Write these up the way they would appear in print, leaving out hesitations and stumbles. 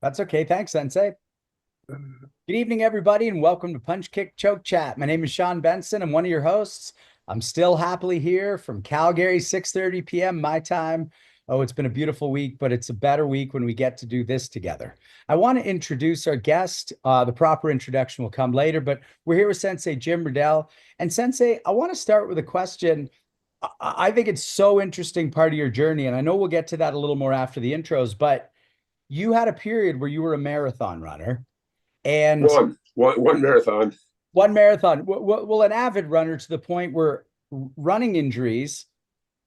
That's okay. Thanks, Sensei. Good evening, everybody, and welcome to Punch Kick Choke Chat. My name is Sean Benson. I'm one of your hosts. I'm still happily here from Calgary, 6:30 p.m. my time. Oh, it's been a beautiful week, but it's a better week when we get to do this together. I want to introduce our guest. The proper introduction will come later, but we're here with Sensei Jim Riddell. And Sensei, I want to start with a question. I think it's so interesting part of your journey, and I know we'll get to that a little more after the intros, but you had a period where you were a marathon runner and One marathon. one marathon. Well, an avid runner to the point where running injuries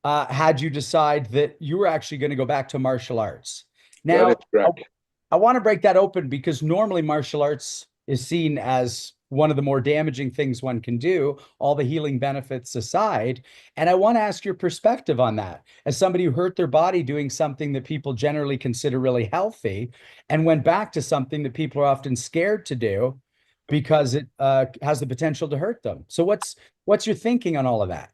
had you decide that you were actually going to go back to martial arts. That is Now, I, correct. I want to break that open because normally martial arts is seen as one of the more damaging things one can do, all the healing benefits aside. And I want to ask your perspective on that. As somebody who hurt their body doing something that people generally consider really healthy and went back to something that people are often scared to do because it has the potential to hurt them. So what's your thinking on all of that?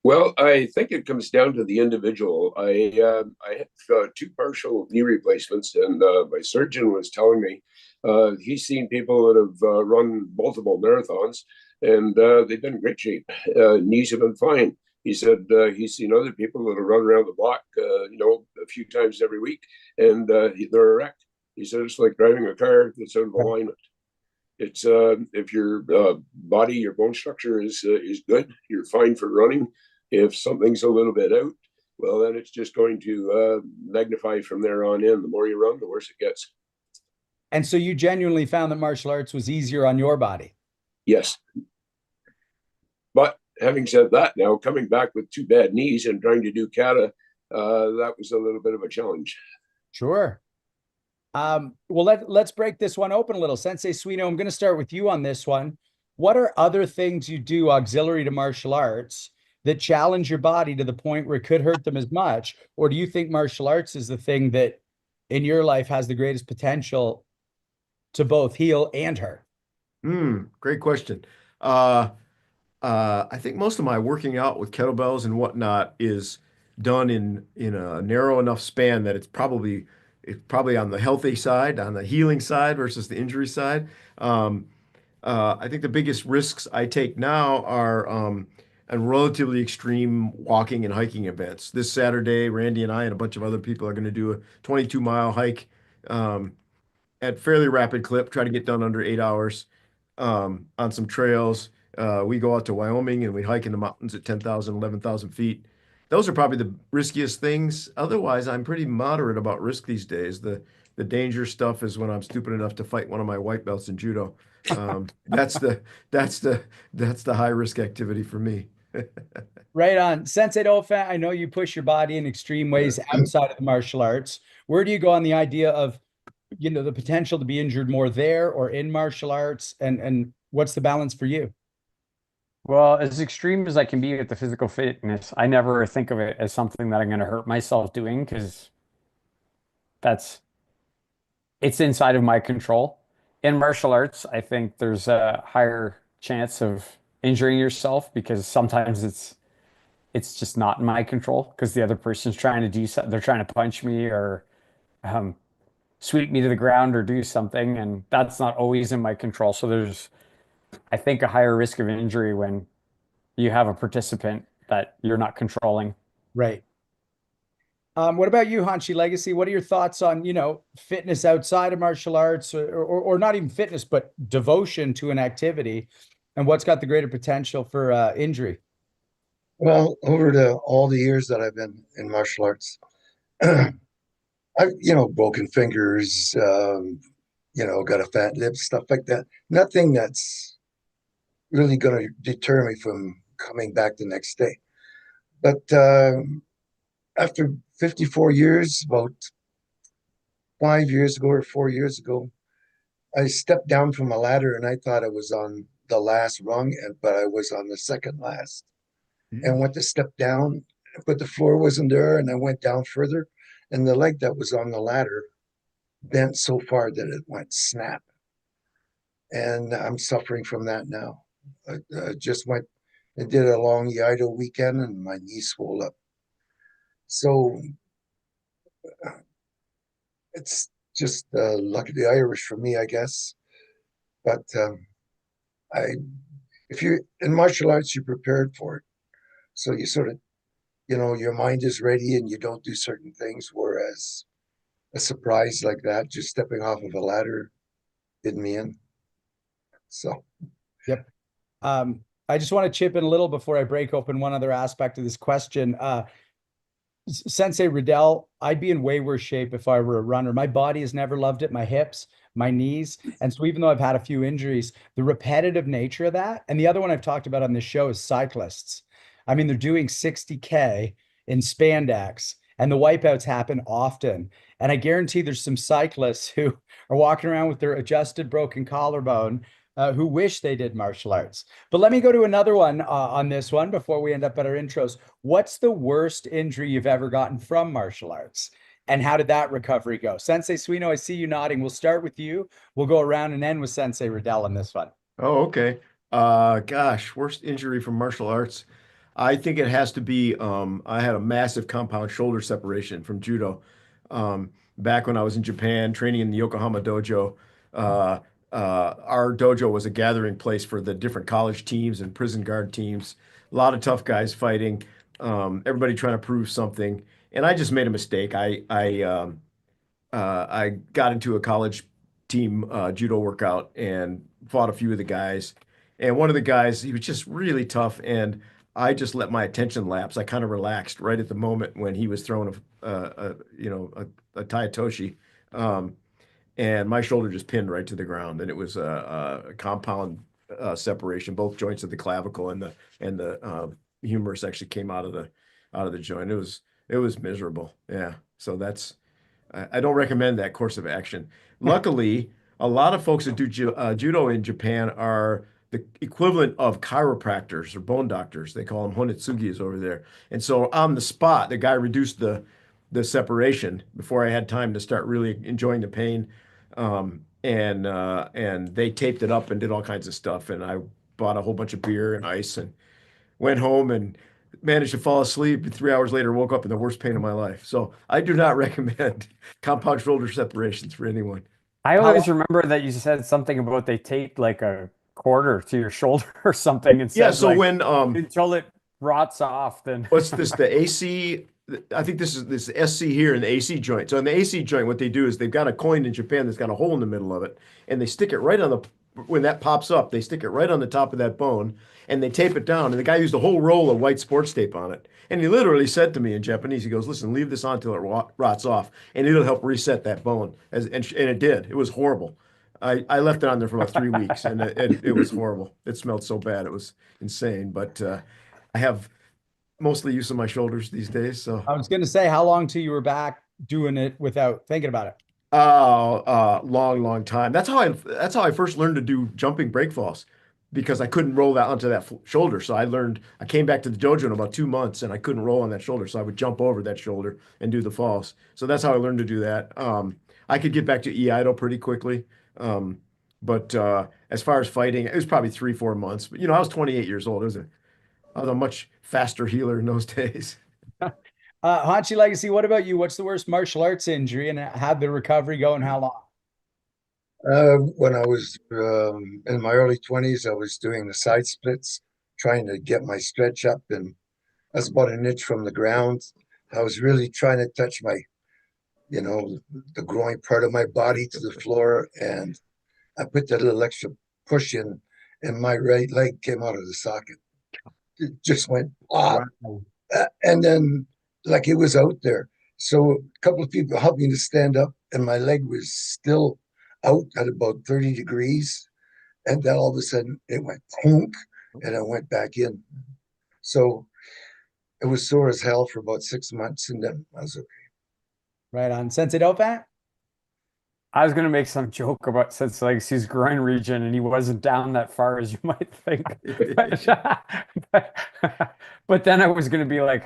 Well, I think it comes down to the individual. I had two partial knee replacements, and my surgeon was telling me he's seen people that have run multiple marathons, and they've been in great shape. Knees have been fine. He said he's seen other people that have run around the block, a few times every week, and they're a wreck. He said it's like driving a car that's out of alignment. It's if your body, your bone structure is good, you're fine for running. If something's a little bit out, well, then it's just going to magnify from there on in. The more you run, the worse it gets. And so you genuinely found that martial arts was easier on your body. Yes. But having said that, now coming back with two bad knees and trying to do kata, that was a little bit of a challenge. Sure. Well, let's break this one open a little. Sensei Suino, I'm going to start with you on this one. What are other things you do auxiliary to martial arts that challenge your body to the point where it could hurt them as much? Or do you think martial arts is the thing that in your life has the greatest potential to both heal and hurt? Great question. I think most of my working out with kettlebells and whatnot is done in a narrow enough span that it's probably on the healthy side, on the healing side versus the injury side. Um, I think the biggest risks I take now are on relatively extreme walking and hiking events. This Saturday, Randy and I and a bunch of other people are going to do a 22-mile hike um, at fairly rapid clip, try to get done under 8 hours on some trails. We go out to Wyoming and we hike in the mountains at 10,000, 11,000 feet. Those are probably the riskiest things. Otherwise, I'm pretty moderate about risk these days. The danger stuff is when I'm stupid enough to fight one of my white belts in judo. That's the high risk activity for me. Right on. Sensei Dolphin, I know you push your body in extreme ways outside of the martial arts. Where do you go on the idea of, the potential to be injured more there or in martial arts? And what's the balance for you? Well, as extreme as I can be with the physical fitness, I never think of it as something that I'm going to hurt myself doing because that's it's inside of my control. In martial arts, I think there's a higher chance of injuring yourself because sometimes it's just not in my control because the other person's trying to do something, they're trying to punch me or um, sweep me to the ground or do something, and that's not always in my control. So there's, I think, a higher risk of injury when you have a participant that you're not controlling. Right. What about you, Hanshi Legacy? What are your thoughts on, fitness outside of martial arts or not even fitness, but devotion to an activity and what's got the greater potential for injury? Well, over all the years that I've been in martial arts, I've, broken fingers, got a fat lip, stuff like that. Nothing that's really going to deter me from coming back the next day. But after 54 years, about 5 years ago or 4 years ago, I stepped down from a ladder and I thought I was on the last rung, but I was on the second last. And went to step down, but the floor wasn't there, and I went down further, and the leg that was on the ladder bent so far that it went snap, and I'm suffering from that now. I just went and did a long Ido weekend, and my knee swelled up. So it's just luck of the Irish for me, I guess. But I, if you in martial arts, you're prepared for it, so you sort of, your mind is ready and you don't do certain things. Whereas a surprise like that, just stepping off of a ladder, did me in. So Yep. I just want to chip in a little before I break open one other aspect of this question. Sensei Riddell, I'd be in way worse shape if I were a runner. My body has never loved it, my hips, my knees. And so even though I've had a few injuries, the repetitive nature of that, and the other one I've talked about on this show is cyclists. I mean, they're doing 60K in spandex, and the wipeouts happen often. And I guarantee there's some cyclists who are walking around with their adjusted broken collarbone, who wish they did martial arts. But let me go to another one on this one before we end up at our intros. What's the worst injury you've ever gotten from martial arts? And how did that recovery go? Sensei Suino, I see you nodding. We'll start with you. We'll go around and end with Sensei Riddell on this one. Oh, okay. Gosh, worst injury from martial arts. I think it has to be I had a massive compound shoulder separation from judo. Back when I was in Japan training in the Yokohama dojo. Uh, our dojo was a gathering place for the different college teams and prison guard teams. A lot of tough guys fighting, everybody trying to prove something. And I just made a mistake. I got into a college team judo workout and fought a few of the guys. And one of the guys, he was just really tough, and I just let my attention lapse. I kind of relaxed right at the moment when he was throwing a taitoshi, and my shoulder just pinned right to the ground, and it was a compound separation. Both joints of the clavicle and the humerus actually came out of the joint. It was miserable. Yeah. So I don't recommend that course of action. Luckily, a lot of folks that do judo in Japan are the equivalent of chiropractors or bone doctors. They call them honitsugis over there. And so on the spot, the guy reduced the separation before I had time to start really enjoying the pain. And they taped it up and did all kinds of stuff. And I bought a whole bunch of beer and ice and went home and managed to fall asleep. And 3 hours later, woke up in the worst pain of my life. So I do not recommend compound shoulder separations for anyone. I How always remember that you said something about they taped like a quarter to your shoulder or something and Yeah. said So like when until it rots off, then what's this? The AC. I think this is this SC here in the AC joint. So in the AC joint, what they do is they've got a coin in Japan that's got a hole in the middle of it, and they stick it right on the when that pops up, they stick it right on the top of that bone, and they tape it down. And the guy used a whole roll of white sports tape on it, and he literally said to me in Japanese, he goes, "Listen, leave this on till it rots off, and it'll help reset that bone." And it did. It was horrible. I left it on there for about 3 weeks, and it was horrible. It smelled so bad. It was insane. But I have mostly use of my shoulders these days. So, I was going to say, how long till you were back doing it without thinking about it? long, long time. That's how I first learned to do jumping break falls because I couldn't roll that onto that shoulder. So I came back to the dojo in about 2 months and I couldn't roll on that shoulder. So I would jump over that shoulder and do the falls. So that's how I learned to do that. I could get back to Iaido pretty quickly. But as far as fighting, it was probably 3, 4 months. But I was 28 years old. I was a much faster healer in those days. Hanshi Legacy, what about you? What's the worst martial arts injury and how'd the recovery go and how long? when I was in my early 20s, I was doing the side splits, trying to get my stretch up, and I was about an inch from the ground. I was really trying to touch you know, the growing part of my body to the floor, and I put that little extra push in, and my right leg came out of the socket. It just went pop, Wow. and then like it was out there. So a couple of people helped me to stand up, and my leg was still out at about 30 degrees. And then all of a sudden it went punk, and I went back in. So it was sore as hell for about 6 months, and then I was okay. Right on. Sensei Dauphin? I was gonna make some joke about Sensei Legacy's groin region, and he wasn't down that far as you might think. But, but then I was gonna be like,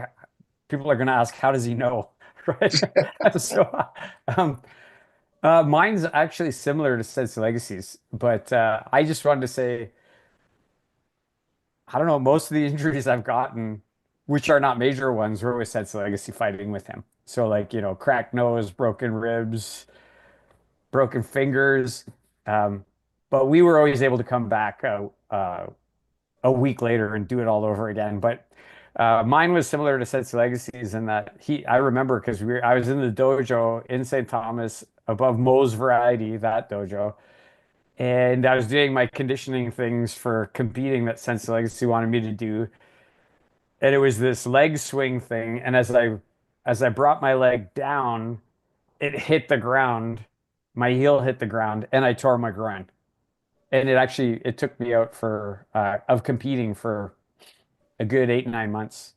people are gonna ask, how does he know? Right? So um, mine's actually similar to Sensei Legacy's, but I just wanted to say, I don't know, most of the injuries I've gotten, which are not major ones, were with Sensei Legacy fighting with him. So like, cracked nose, broken ribs, broken fingers. Um, but we were always able to come back a week later and do it all over again. But mine was similar to Sensei Legacy's in that I remember because I was in the dojo in St. Thomas above Moe's Variety, that dojo, and I was doing my conditioning things for competing that Sensei Legacy wanted me to do, and it was this leg swing thing, and as I brought my leg down, it hit the ground, my heel hit the ground, and I tore my groin. And it took me out for of competing for a good 8, 9 months.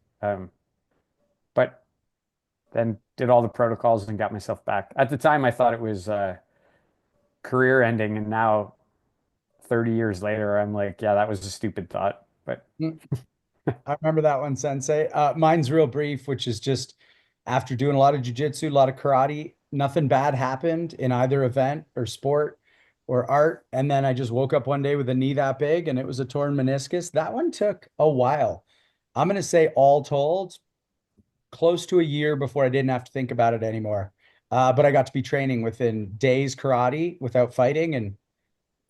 But then did all the protocols and got myself back. At the time, I thought it was career ending, and now 30 years later, I'm like, yeah, that was a stupid thought. But I remember that one, Sensei. Mine's real brief, which is just after doing a lot of jujitsu, a lot of karate, nothing bad happened in either event or sport or art. And then I just woke up one day with a knee that big and it was a torn meniscus. That one took a while. I'm going to say all told, close to a year before I didn't have to think about it anymore. But I got to be training within days karate without fighting and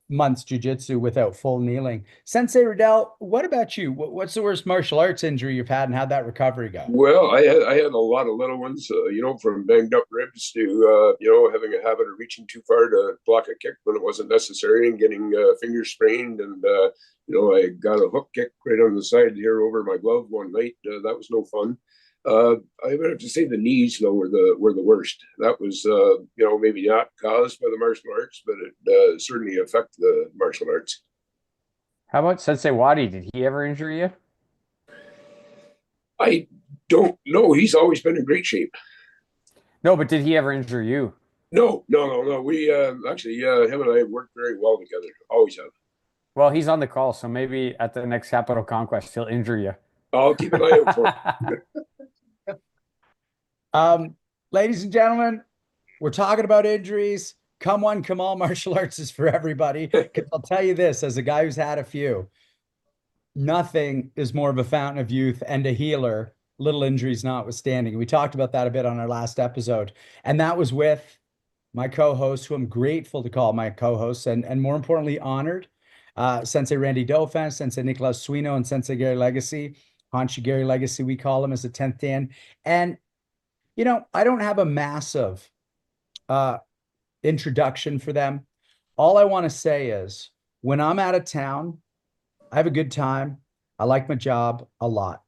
months jujitsu without full kneeling. Sensei Riddell, what about you? What's the worst martial arts injury you've had and how'd that recovery go? Well, I had a lot of little ones, from banged up ribs to having a habit of reaching too far to block a kick when it wasn't necessary, and getting fingers sprained, and I got a hook kick right on the side here over my glove one night. That was no fun. I would have to say the knees, though, were the worst. That was maybe not caused by the martial arts, but it certainly affected the martial arts. how about Sensei Wadi? Did he ever injure you? I don't know. He's always been in great shape. No, but did he ever injure you? No, no, no, no. We actually, him and I have worked very well together. Always have. Well, he's on the call, so maybe at the next Capital Conquest, he'll injure you. I'll keep an eye out for it. Ladies and gentlemen, we're talking about injuries. Come one, come all, martial arts is for everybody. Because I'll tell you this, as a guy who's had a few, nothing is more of a fountain of youth and a healer, little injuries notwithstanding. We talked about that a bit on our last episode. And that was with my co-host, who I'm grateful to call my co-host and more importantly, honored, Sensei Randy Dauphin, Sensei Nicolas Suino, and Sensei Gary Legacy. Hanshi Gary Legacy, we call him as a 10th Dan. And, I don't have a massive introduction for them. All I want to say is when I'm out of town, I have a good time. I like my job a lot,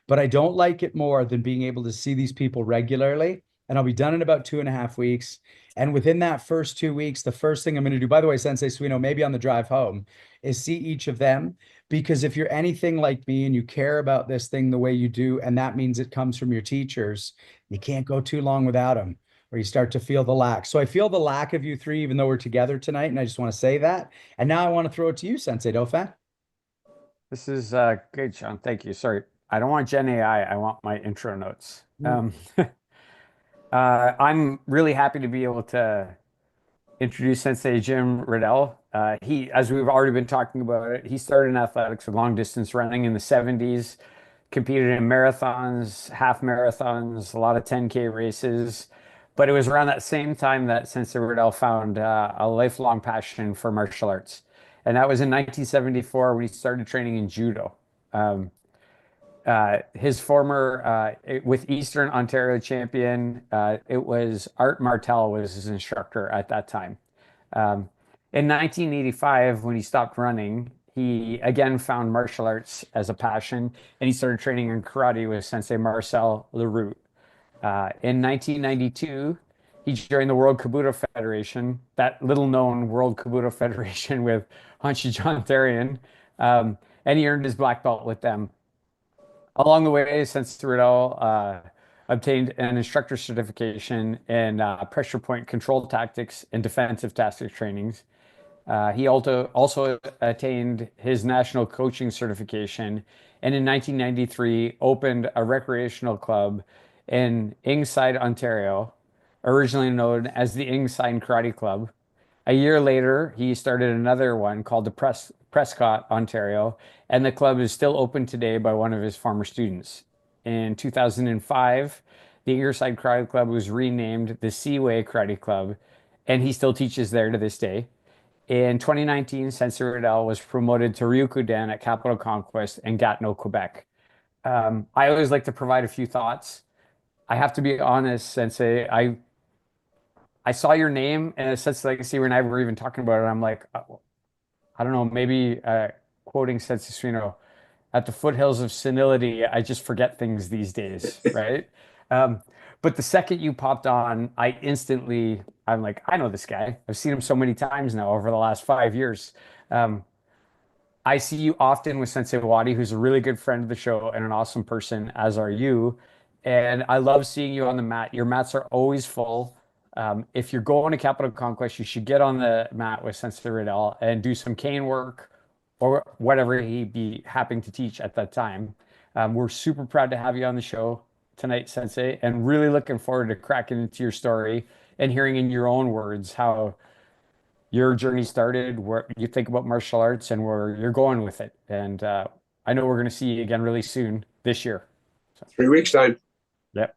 but I don't like it more than being able to see these people regularly. And I'll be done in about 2.5 weeks. And within that first 2 weeks, the first thing I'm going to do, by the way, Sensei Suino, maybe on the drive home, is see each of them. Because if you're anything like me and you care about this thing the way you do, and that means it comes from your teachers, you can't go too long without them, or you start to feel the lack. So I feel the lack of you three, even though we're together tonight. And I just want to say that. And now I want to throw it to you, Sensei Dauphin. This is good, Sean. Thank you. Sorry, I don't want Gen AI. I want my intro notes. I'm really happy to be able to introduce Sensei Jim Riddell. As we've already been talking about it, he started in athletics with long distance running in the 70s, competed in marathons, half marathons, a lot of 10K races. But it was around that same time that Sensei Riddell found a lifelong passion for martial arts. And that was in 1974 when he started training in Judo. His former with Eastern Ontario champion, it was Art Martel was his instructor at that time. In 1985, when he stopped running, he again found martial arts as a passion, and he started training in karate with Sensei Marcel Leroux. In 1992, he joined the World Kobudo Federation, that little-known World Kobudo Federation with Hanshi John Therian, and he earned his black belt with them. Along the way, Sensei Riddell obtained an instructor certification in pressure point control tactics and defensive tactics trainings. He also attained his national coaching certification, and in 1993 opened a recreational club in Ingleside, Ontario, originally known as the Ingleside Karate Club. A year later, he started another one called the Prescott, Ontario, and the club is still open today by one of his former students. In 2005, the Ingleside Karate Club was renamed the Seaway Karate Club, and he still teaches there to this day. In 2019, Sensei Riddell was promoted to Rokudan at Capital Conquest in Gatineau, Quebec. I always like to provide a few thoughts. I have to be honest, Sensei. I saw your name and Sensei Legacy when I were even talking about it. I'm like, I don't know, maybe quoting Sensei Suino, at the foothills of senility, I just forget things these days, right? Um, but the second you popped on, I'm like, I know this guy. I've seen him so many times now over the last 5 years. Um, I see you often with Sensei Wadi, who's a really good friend of the show and an awesome person, as are you. And I love seeing you on the mat. Your mats are always full. If you're going to Capital Conquest, you should get on the mat with Sensei Riddell and do some cane work or whatever he be happening to teach at that time. We're super proud to have you on the show tonight, Sensei, and really looking forward to cracking into your story and hearing in your own words how your journey started, where you think about martial arts and where you're going with it. And I know we're going to see you again really soon this year. So, 3 weeks time. yep.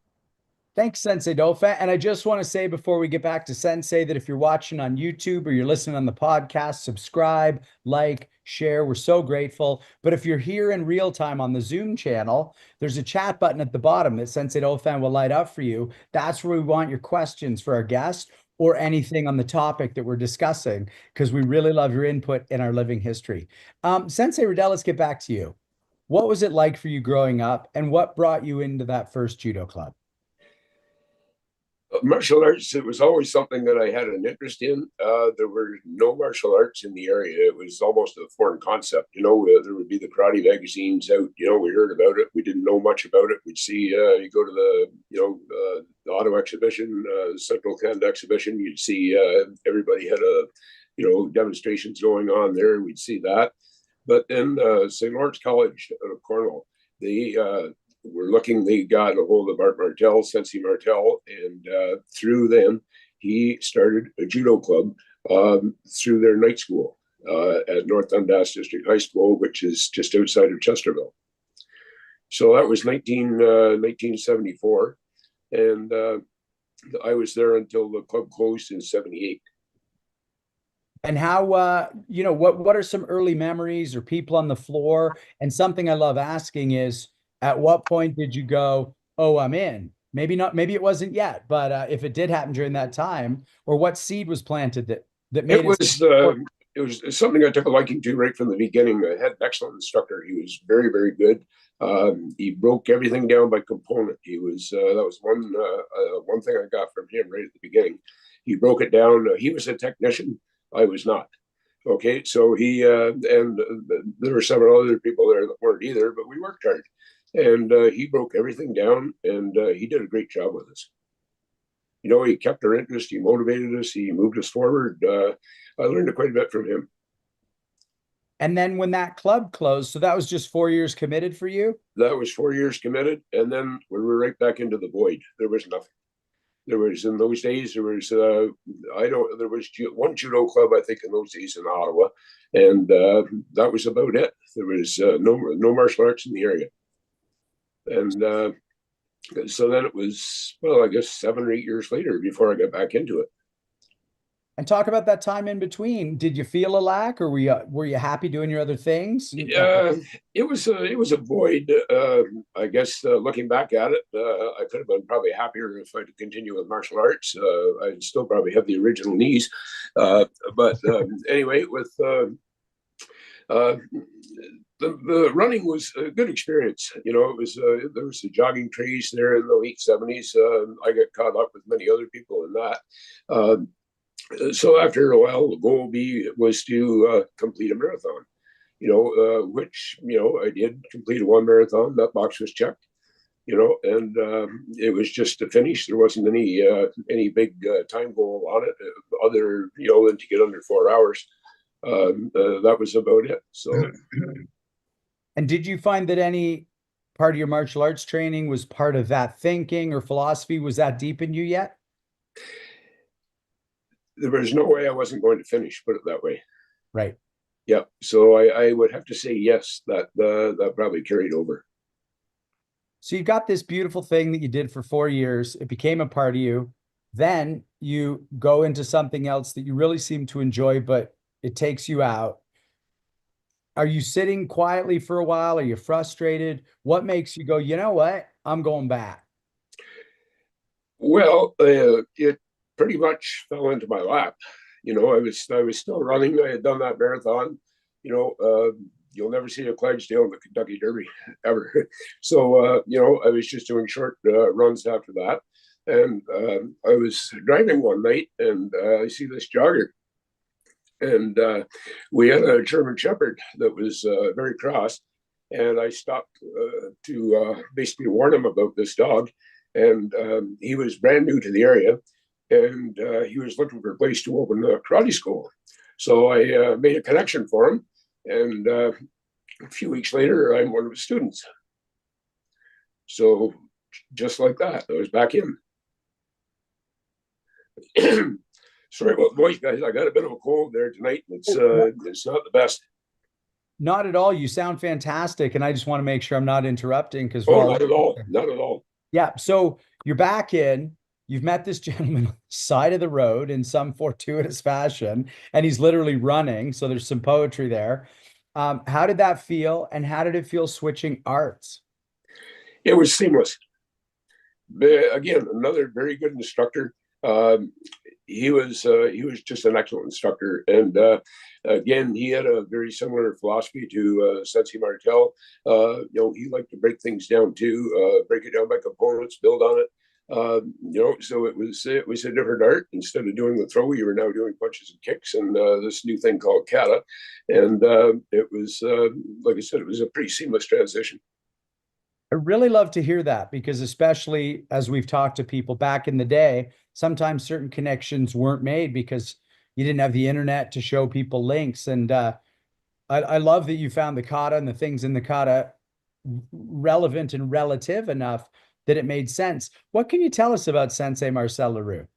Thanks, Sensei Dauphin. And I just want to say before we get back to Sensei that if you're watching on YouTube or you're listening on the podcast, subscribe, like, share. We're so grateful. But if you're here in real time on the Zoom channel, there's a chat button at the bottom that Sensei Dauphin will light up for you. That's where we want your questions for our guest or anything on the topic that we're discussing, because we really love your input in our living history. Sensei Riddell, let's get back to you. What was it like for you growing up, and what brought you into that first judo club? Martial arts, it was always something that I had an interest in. There were no martial arts in the area. It was almost a foreign concept. There would be the karate magazines out. We heard about it. We didn't know much about it. We'd see, you go to the auto exhibition, Central Canada exhibition, you'd see everybody had demonstrations going on there. We'd see that. But then St. Lawrence College out of Cornwall, they they got a hold of Art Martel, Sensei Martel, and through them, he started a judo club through their night school at North Dundas District High School, which is just outside of Chesterville. So that was 1974, and I was there until the club closed in 78. And how, what are some early memories or people on the floor? And something I love asking is, at what point did you go, oh, I'm in? Maybe not, maybe it wasn't yet, but if it did happen during that time, or what seed was planted that made it was something I took a liking to right from the beginning. I had an excellent instructor. He was very, very good. He broke everything down by component. He was that was one thing I got from him right at the beginning. He broke it down. He was a technician. I was not. Okay, so he and there were several other people there that weren't either, but we worked hard. And he broke everything down, and he did a great job with us. He kept our interest. He motivated us. He moved us forward. I learned quite a bit from him. And then when that club closed, so that was just 4 years committed for you? That was 4 years committed, and then we were right back into the void. There was nothing. There was, in those days, there was one judo club, I think, in those days in Ottawa, and that was about it. There was no martial arts in the area. And so then it was, well, I guess 7 or 8 years later before I got back into it. And talk about that time in between. Did you feel a lack, or were you happy doing your other things? It was a void. I guess looking back at it, I could have been probably happier if I'd continue with martial arts. I'd still probably have the original knees, but anyway, with the running was a good experience. It was there was the jogging craze there in the late 70s. I got caught up with many other people in that. So after a while, the goal was to complete a marathon. Which I did complete one marathon. That box was checked. And it was just to finish. There wasn't any big time goal on it, other than to get under 4 hours. That was about it. So. And did you find that any part of your martial arts training was part of that thinking or philosophy? Was that deep in you yet? There was no way I wasn't going to finish, put it that way. Right. Yeah. So I would have to say yes, that probably carried over. So you've got this beautiful thing that you did for 4 years. It became a part of you. Then you go into something else that you really seem to enjoy, but it takes you out. Are you sitting quietly for a while? Are you frustrated? What makes you go, you know what? I'm going back. Well, it pretty much fell into my lap. I was still running. I had done that marathon. You'll never see a Clydesdale in the Kentucky Derby ever. So I was just doing short runs after that. And I was driving one night, and I see this jogger, and we had a German Shepherd that was very cross, and I stopped to basically warn him about this dog, and he was brand new to the area, and he was looking for a place to open a karate school. So I made a connection for him, and a few weeks later, I'm one of his students. So just like that, I was back in. Sorry about the voice, guys. I got a bit of a cold there tonight. It's not the best. Not at all. You sound fantastic. And I just want to make sure I'm not interrupting because Oh, not at all. Not at all. Yeah. So you're back in. You've met this gentleman on the side of the road in some fortuitous fashion, and he's literally running. So there's some poetry there. How did that feel? And how did it feel switching arts? It was seamless. Again, another very good instructor. Um, he was just an excellent instructor, and again, he had a very similar philosophy to Sensei Martel. He liked to break things down too, break it down by components, build on it. So it was a different art. Instead of doing the throw, you were now doing punches and kicks, and this new thing called kata, and it was like I said, it was a pretty seamless transition. I really love to hear that because, especially as we've talked to people back in the day, sometimes certain connections weren't made because you didn't have the internet to show people links. And I love that you found the kata and the things in the kata relevant and relative enough that it made sense. What can you tell us about Sensei Marcel Leroux?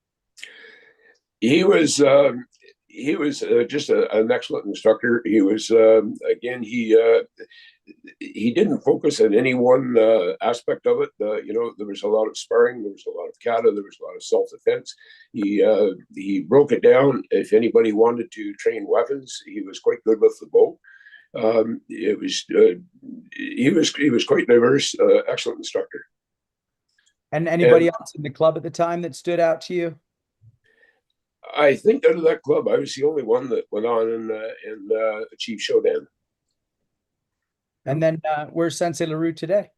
He was just an excellent instructor. He was again he didn't focus on any one aspect of it. There was a lot of sparring, there was a lot of kata, there was a lot of self defense. He broke it down. If anybody wanted to train weapons, he was quite good with the bow. It was he was quite diverse, excellent instructor. And And anybody else in the club at the time that stood out to you? I think out of that club, I was the only one that went on and achieved Shodan. And then where's Sensei Leroux today?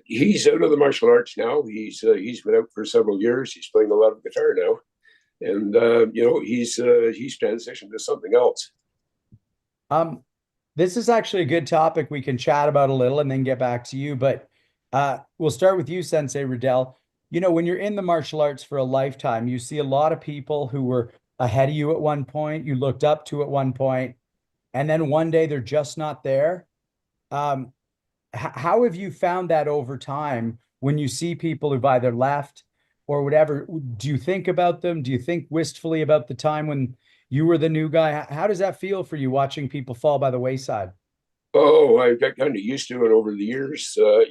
He's out of the martial arts now. He's been out for several years. He's playing a lot of guitar now, and he's transitioned to something else. Um, this is actually a good topic we can chat about a little and then get back to you. But we'll start with you, Sensei Riddell. When you're in the martial arts for a lifetime, you see a lot of people who were ahead of you at one point, you looked up to at one point, and then one day they're just not there. Um, how have you found that over time when you see people who've either left or whatever? Do you think about them? Do you think wistfully about the time when you were the new guy? How does that feel for you watching people fall by the wayside? Oh, I got kind of used to it over the years. I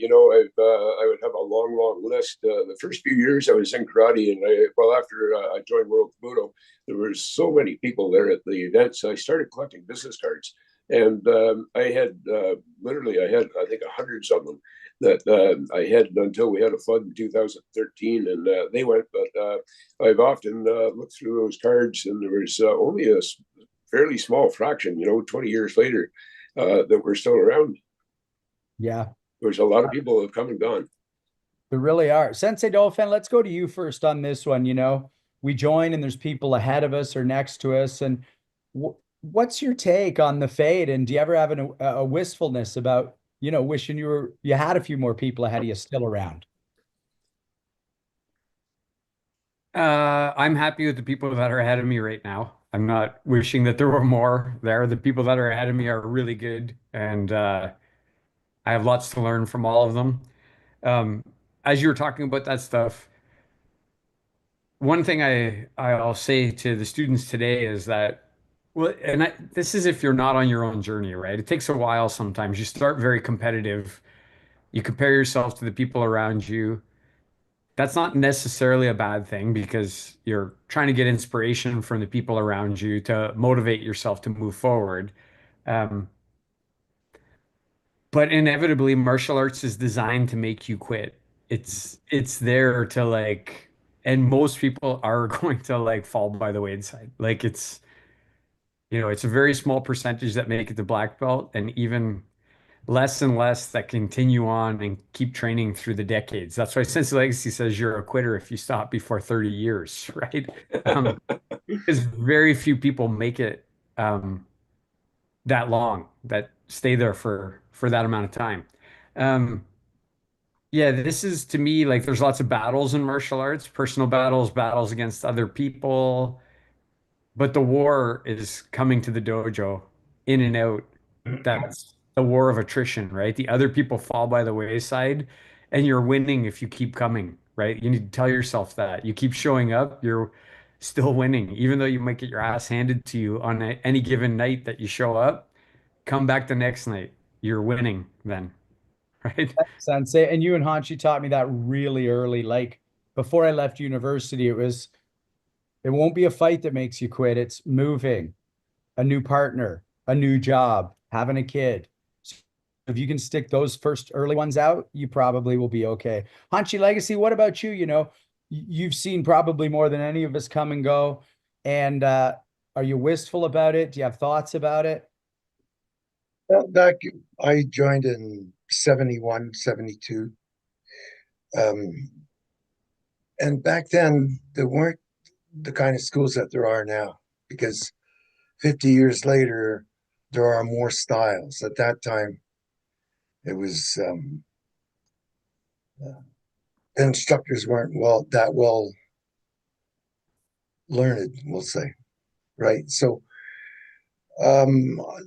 would have a long, long list. The first few years I was in karate, and after I joined World Kobudo, there were so many people there at the events. I started collecting business cards, and I had I think hundreds of them that I had until we had a flood in 2013, and they went. But I've often looked through those cards, and there was only a fairly small fraction, 20 years later that were still around. Yeah, There's a lot of people that have come and gone. there really are. Sensei Dolphin, let's go to you first on this one. We join and there's people ahead of us or next to us. And what's your take on the fade? And do you ever have a wistfulness about, wishing you had a few more people ahead of you still around? I'm happy with the people that are ahead of me right now. I'm not wishing that there were more there. The people that are ahead of me are really good, and I have lots to learn from all of them. Um, as you were talking about that stuff, one thing I'll say to the students today is that, well, this is if you're not on your own journey, right? It takes a while sometimes. You start very competitive. You compare yourself to the people around you. that's not necessarily a bad thing because you're trying to get inspiration from the people around you to motivate yourself to move forward. Um, but inevitably, martial arts is designed to make you quit. It's there to like, and most people are going to like fall by the wayside. Like it's, it's a very small percentage that make it to black belt, and even less and less that continue on and keep training through the decades. That's why Sensei Legacy says you're a quitter if you stop before 30 years, right? Because very few people make it that long, that stay there for that amount of time. Um, yeah, this is to me like there's lots of battles in martial arts, personal battles, battles against other people, but the war is coming to the dojo in and out. That's the war of attrition, right? The other people fall by the wayside and you're winning if you keep coming, right? You need to tell yourself that. You keep showing up, you're still winning. Even though you might get your ass handed to you on any given night that you show up, come back the next night. You're winning then, right? Sensei. And you and Hanshi taught me that really early. Like before I left university, it won't be a fight that makes you quit. It's moving, a new partner, a new job, having a kid. So if you can stick those first early ones out, you probably will be okay. Hanshi Legacy, what about you? You've seen probably more than any of us come and go. And are you wistful about it? Do you have thoughts about it? Well, back, I joined in 71, 72. Um, and back then, there weren't the kind of schools that there are now, because 50 years later, there are more styles. At that time, it was the instructors weren't that well learned, we'll say, right? So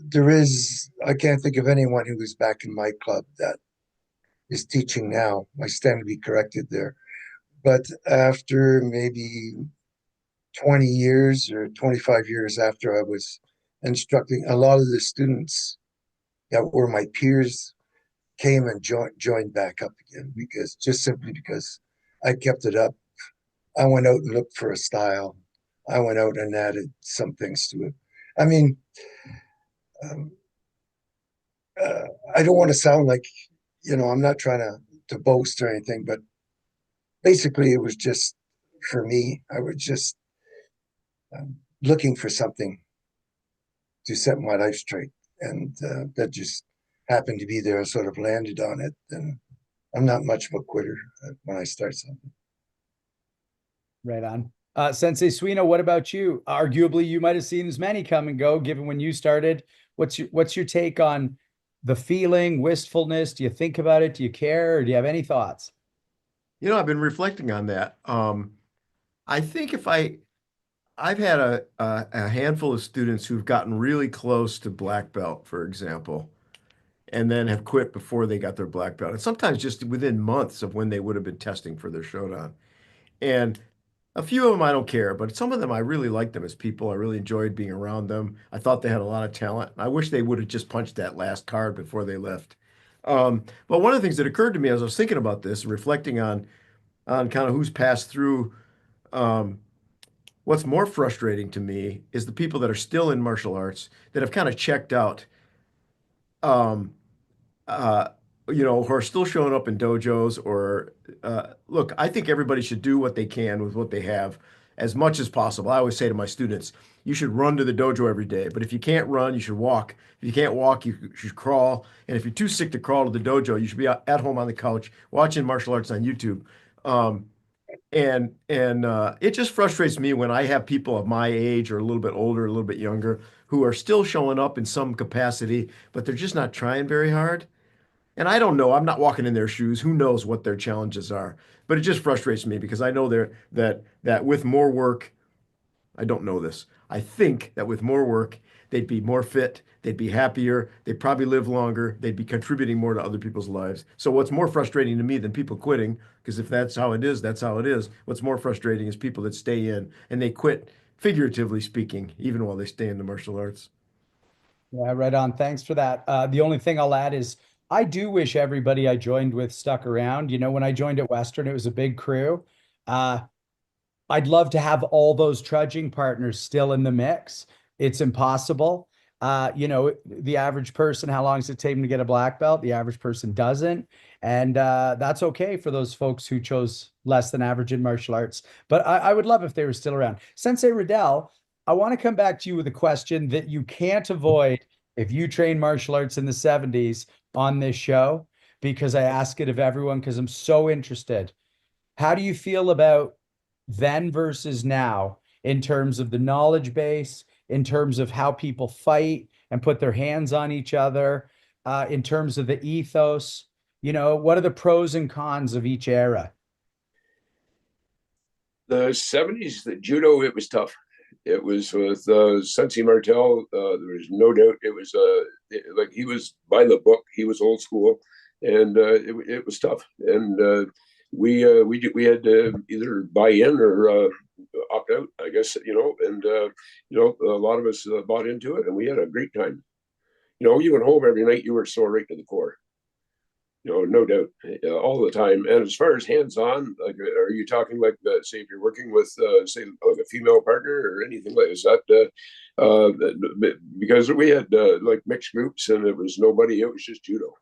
there is, I can't think of anyone who was back in my club that is teaching now. I stand to be corrected there. But after maybe 20 years or 25 years after I was instructing, a lot of the students that were my peers came and joined back up again, because just simply because I kept it up. I went out and looked for a style. I went out and added some things to it. I mean, um, I don't want to sound like, I'm not trying to boast or anything, but basically it was just for me. I was just looking for something to set my life straight, and that just happened to be there. I sort of landed on it, and I'm not much of a quitter when I start something. Right on. Sensei Suino, what about you? Arguably, you might have seen as many come and go, given when you started. What's your take on the feeling, wistfulness? Do you think about it? Do you care? Or do you have any thoughts? I've been reflecting on that. I think I've had a handful of students who've gotten really close to black belt, for example, and then have quit before they got their black belt. And sometimes just within months of when they would have been testing for their Shodan. And a few of them I don't care, but some of them I really liked them as people. I really enjoyed being around them. I thought they had a lot of talent. I wish they would have just punched that last card before they left. But one of the things that occurred to me as I was thinking about this, reflecting on kind of who's passed through, um, what's more frustrating to me is the people that are still in martial arts that have kind of checked out. Um, uh, who are still showing up in dojos or look, I think everybody should do what they can with what they have as much as possible. I always say to my students, you should run to the dojo every day, but if you can't run, you should walk. If you can't walk, you should crawl. And if you're too sick to crawl to the dojo, you should be at home on the couch watching martial arts on YouTube. Um, and it just frustrates me when I have people of my age or a little bit older, a little bit younger, who are still showing up in some capacity, but they're just not trying very hard. And I don't know. I'm not walking in their shoes. Who knows what their challenges are? But it just frustrates me because I know that with more work, I don't know this. I think that with more work, they'd be more fit, they'd be happier, they'd probably live longer, they'd be contributing more to other people's lives. So what's more frustrating to me than people quitting, because if that's how it is, that's how it is. What's more frustrating is people that stay in and they quit, figuratively speaking, even while they stay in the martial arts. Yeah, right on. Thanks for that. The only thing I'll add is I do wish everybody I joined with stuck around. You know, when I joined at Western, it was a big crew. Uh, I'd love to have all those trudging partners still in the mix. It's impossible. You know, the average person, how long does it take them to get a black belt? The average person doesn't. And that's okay for those folks who chose less than average in martial arts. But I would love if they were still around. Sensei Riddell, I want to come back to you with a question that you can't avoid if you train martial arts in the 70s on this show, because I ask it of everyone because I'm so interested. How do you feel about then versus now in terms of the knowledge base, in terms of how people fight and put their hands on each other, in terms of the ethos? You know, what are the pros and cons of each era? The 70s, the judo, it was tough. It was with Sensei Martel. There was no doubt it was like he was by the book. He was old school, and it was tough. And we had to either buy in or opt out, I guess, you know. And you know, a lot of us bought into it, and we had a great time. You know, you went home every night, you were sore right to the core. You know, no doubt, all the time. And as far as hands-on, like, are you talking like, say, if you're working with, say, like a female partner or anything like that? Because we had like mixed groups, and it was nobody. It was just judo.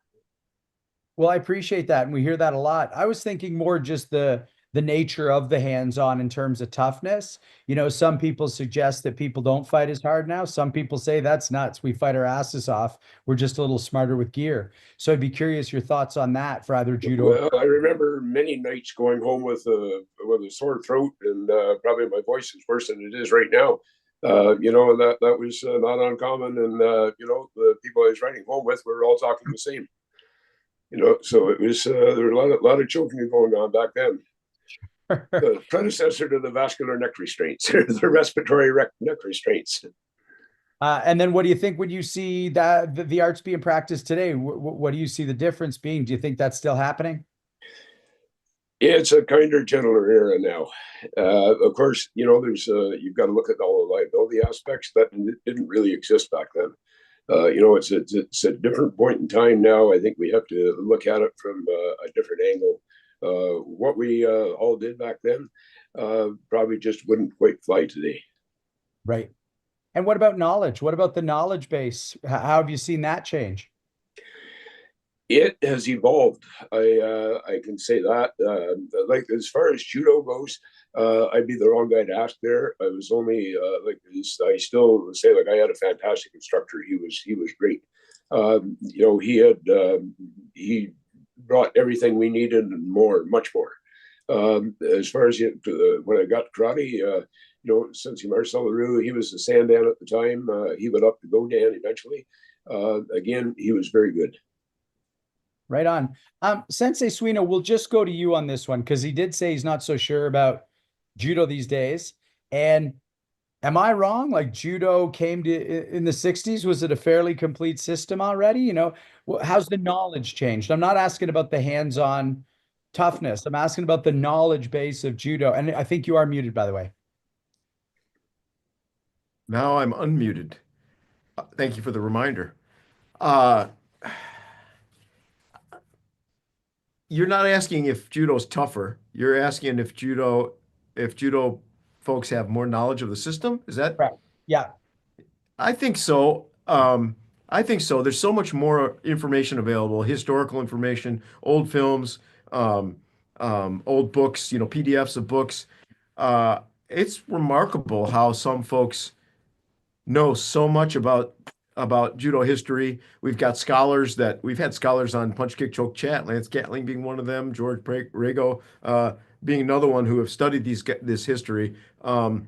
Well, I appreciate that, and we hear that a lot. I was thinking more just the nature of the hands-on in terms of toughness. You know, some people suggest that people don't fight as hard now. Some people say that's nuts. We fight our asses off. We're just a little smarter with gear. So I'd be curious your thoughts on that for either judo or Well, I remember many nights going home with a sore throat, and probably my voice is worse than it is right now. You know, and that was not uncommon. And you know, the people I was riding home with were all talking the same. You know, so it was there were a lot of choking going on back then. The predecessor to the vascular neck restraints, the respiratory neck restraints. And then what do you think when you see that the arts being practiced today? What do you see the difference being? Do you think that's still happening? It's a kinder, gentler era now. Of course, you know, there's you've got to look at all the liability aspects that didn't really exist back then. You know, it's a different point in time now. I think we have to look at it from a different angle. What we all did back then probably just wouldn't quite fly today. Right. And what about knowledge? What about the knowledge base? How have you seen that change? It has evolved. I can say that. Like as far as judo goes, I'd be the wrong guy to ask there. I was only like I still say like I had a fantastic instructor. He was great. You know, he brought everything we needed and more, much more. As far as when I got karate, you know, Sensei Marcel Leroux, he was the Sandan at the time. He went up to Godan eventually. Again, he was very good. Right on. Sensei Suino, we'll just go to you on this one because he did say he's not so sure about judo these days. And am I wrong? Like judo came to in the 60s, was it a fairly complete system already? You know, how's the knowledge changed? I'm not asking about the hands-on toughness. I'm asking about the knowledge base of judo. And I think you are muted, by the way. Now I'm unmuted. Thank you for the reminder. Uh, you're not asking if judo's tougher. You're asking if judo folks have more knowledge of the system. Is that? Correct. Yeah. I think so. I think so. There's so much more information available, historical information, old films, old books, you know, PDFs of books. It's remarkable how some folks know so much about judo history. We've had scholars on Punch Kick Choke Chat, Lance Gatling being one of them, George Rago being another one who have studied this history. I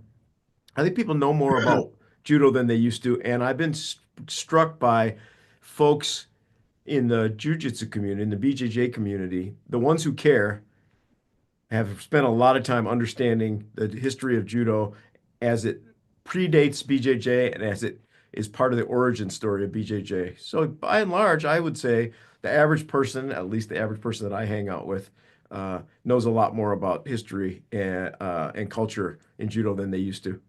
think people know more about judo than they used to, and I've been struck by folks in the jiu-jitsu community, in the BJJ community, the ones who care have spent a lot of time understanding the history of judo as it predates BJJ and as it is part of the origin story of BJJ. So by and large, I would say the average person, at least the average person that I hang out with, knows a lot more about history and culture in judo than they used to.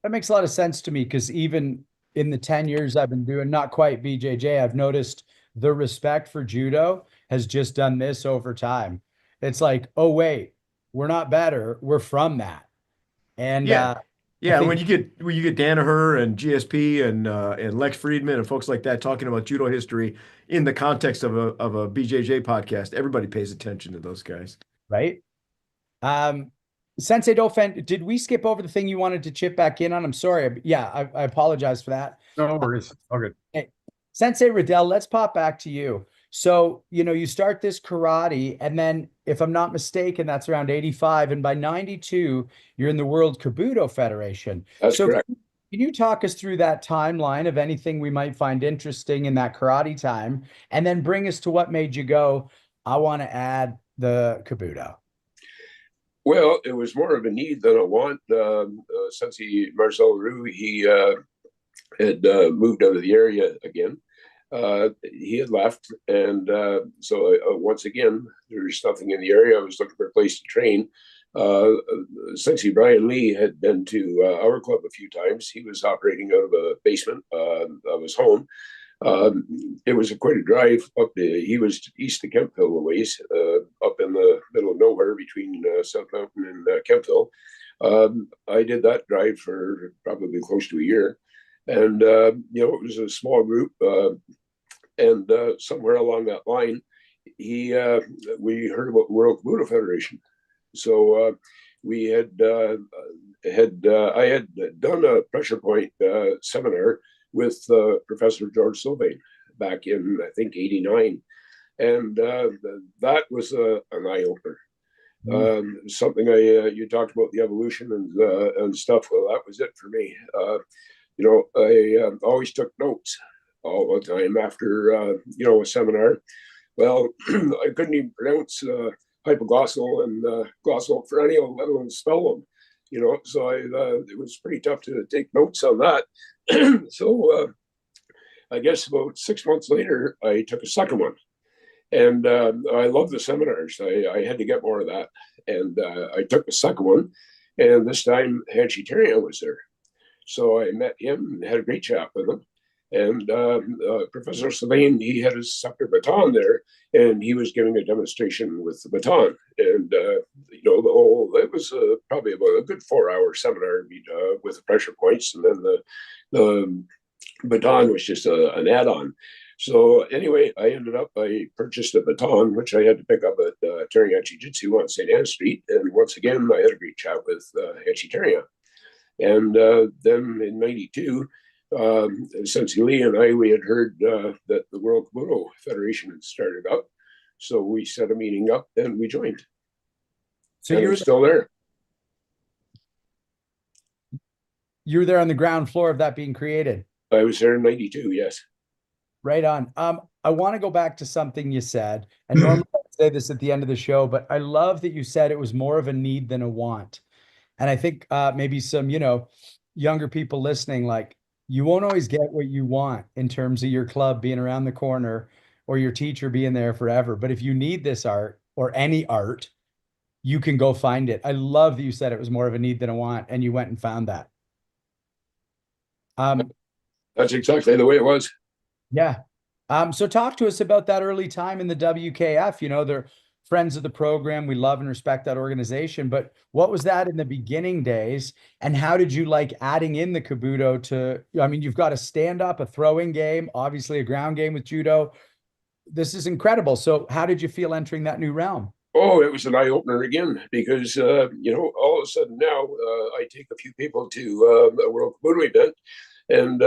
That makes a lot of sense to me because even in the 10 years I've been doing not quite BJJ, I've noticed the respect for judo has just done this over time. It's like, oh wait, we're not better, we're from that. And Yeah. I Yeah, and think when you get Danaher and GSP and Lex Friedman and folks like that talking about judo history in the context of a BJJ podcast, everybody pays attention to those guys. right. Um, Sensei Dauphin, did we skip over the thing you wanted to chip back in on? I'm sorry. Yeah, I apologize for that. No worries. All good. Hey, Sensei Riddell, let's pop back to you. So, you start this karate, and then, if I'm not mistaken, that's around 85. And by 92, you're in the World Kobudo Federation. That's So, correct. can you talk us through that timeline of anything we might find interesting in that karate time, and then bring us to what made you go, I want to add the Kobudo? Well, it was more of a need than a want. Sensei Marcel Leroux, he had moved out of the area again. He had left, and so once again, there's nothing in the area. I was looking for a place to train. Sensei Brian Lee had been to our club a few times. He was operating out of a basement of his home. It was quite a drive up. He was east of Kemptville a ways, up in the middle of nowhere between South Mountain and Kemptville. I did that drive for probably close to a year, and it was a small group. And somewhere along that line, we heard about the World Kobudo Federation. So we had I had done a pressure point seminar with Professor George Sylvain back in, I think, '89, and that was an eye opener. Something you talked about, the evolution and stuff. Well, that was it for me. I always took notes all the time after a seminar. Well, I couldn't even pronounce hypoglossal and glossal perennial, let alone spell them. So it was pretty tough to take notes on that. So I guess about 6 months later, I took a second one, and I love the seminars. I had to get more of that, and I took the second one, and this time Hanshi Teria was there. So I met him and had a great chat with him. And Professor Sylvain, he had his scepter baton there, and he was giving a demonstration with the baton. And it was probably about a good 4-hour seminar with the pressure points, and then the baton was just an add-on. So anyway, I purchased a baton, which I had to pick up at Teria Jiu-Jitsu on St. Anne Street. And once again, I had a great chat with Hanshi Teria. And then in '92, Sensei Lee and we had heard that the World Kobudo Federation had started up. So we set a meeting up and we joined. So you're still there. You're there on the ground floor of that being created. I was there in '92, yes. Right on. I want to go back to something you said, and normally I say this at the end of the show, but I love that you said it was more of a need than a want. And I think maybe some, younger people listening, like, you won't always get what you want in terms of your club being around the corner or your teacher being there forever. But if you need this art or any art, you can go find it. I love that you said it was more of a need than a want, and you went and found that. That's exactly the way it was. Yeah. So talk to us about that early time in the WKF. They're friends of the program. We love and respect that organization. But what was that in the beginning days? And how did you like adding in the Kobudo to, you've got a stand-up, a throwing game, obviously a ground game with judo. This is incredible. So how did you feel entering that new realm? Oh, it was an eye-opener again, because, all of a sudden now I take a few people to a World Kobudo event. And,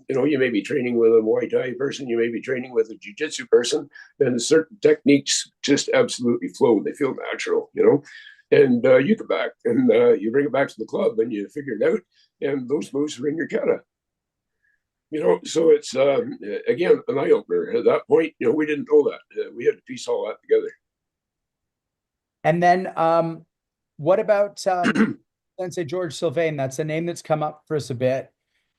you may be training with a Muay Thai person, you may be training with a Jiu-Jitsu person, and certain techniques just absolutely flow. They feel natural, and you come back and you bring it back to the club and you figure it out, and those moves are in your kata. So it's, again, an eye-opener. At that point, we didn't know that. We had to piece all that together. And then what about Sensei George Sylvain? That's a name that's come up for us a bit.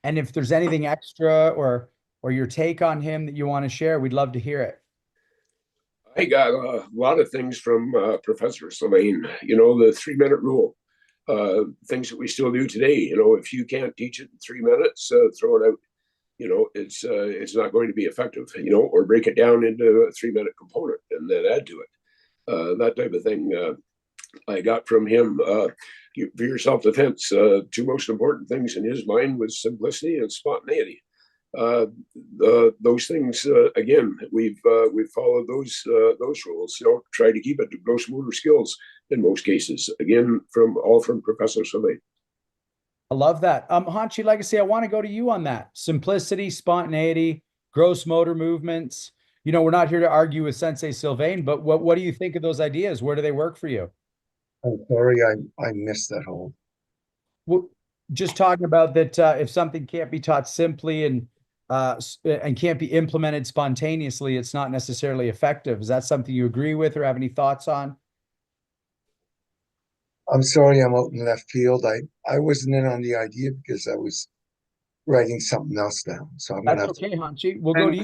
And if there's anything extra or your take on him that you want to share, we'd love to hear it. I got a lot of things from Professor Sylvain, the 3-minute rule, things that we still do today. If you can't teach it in 3 minutes, throw it out. it's not going to be effective, or break it down into a 3-minute component and then add to it. That type of thing I got from him. For your self-defense, two most important things in his mind was simplicity and spontaneity. Those things, again, we've followed those rules. Try to keep it to gross motor skills in most cases. Again, from Professor Sylvain. I love that. Hanshi Legacy, I want to go to you on that. Simplicity, spontaneity, gross motor movements. We're not here to argue with Sensei Sylvain, but what do you think of those ideas? Where do they work for you? I'm sorry, I missed that whole. Well, just talking about that, if something can't be taught simply and can't be implemented spontaneously, it's not necessarily effective. Is that something you agree with or have any thoughts on? I'm sorry, I'm out in left field. I wasn't in on the idea because I was writing something else down. So I'm gonna That's okay, Hanshi. We'll go to you.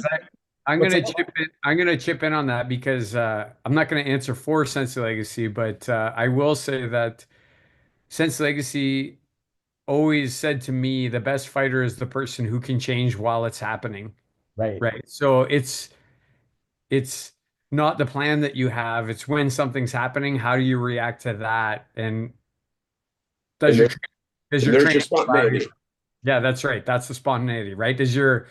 I'm What's gonna that? chip in. I'm gonna chip in on that because I'm not gonna answer for Sensei Legacy, but I will say that Sensei Legacy always said to me, the best fighter is the person who can change while it's happening. Right. Right. So it's not the plan that you have. It's when something's happening, how do you react to that? And does And, your does your there's training your spontaneity. Yeah, that's right. That's the spontaneity, right? Does your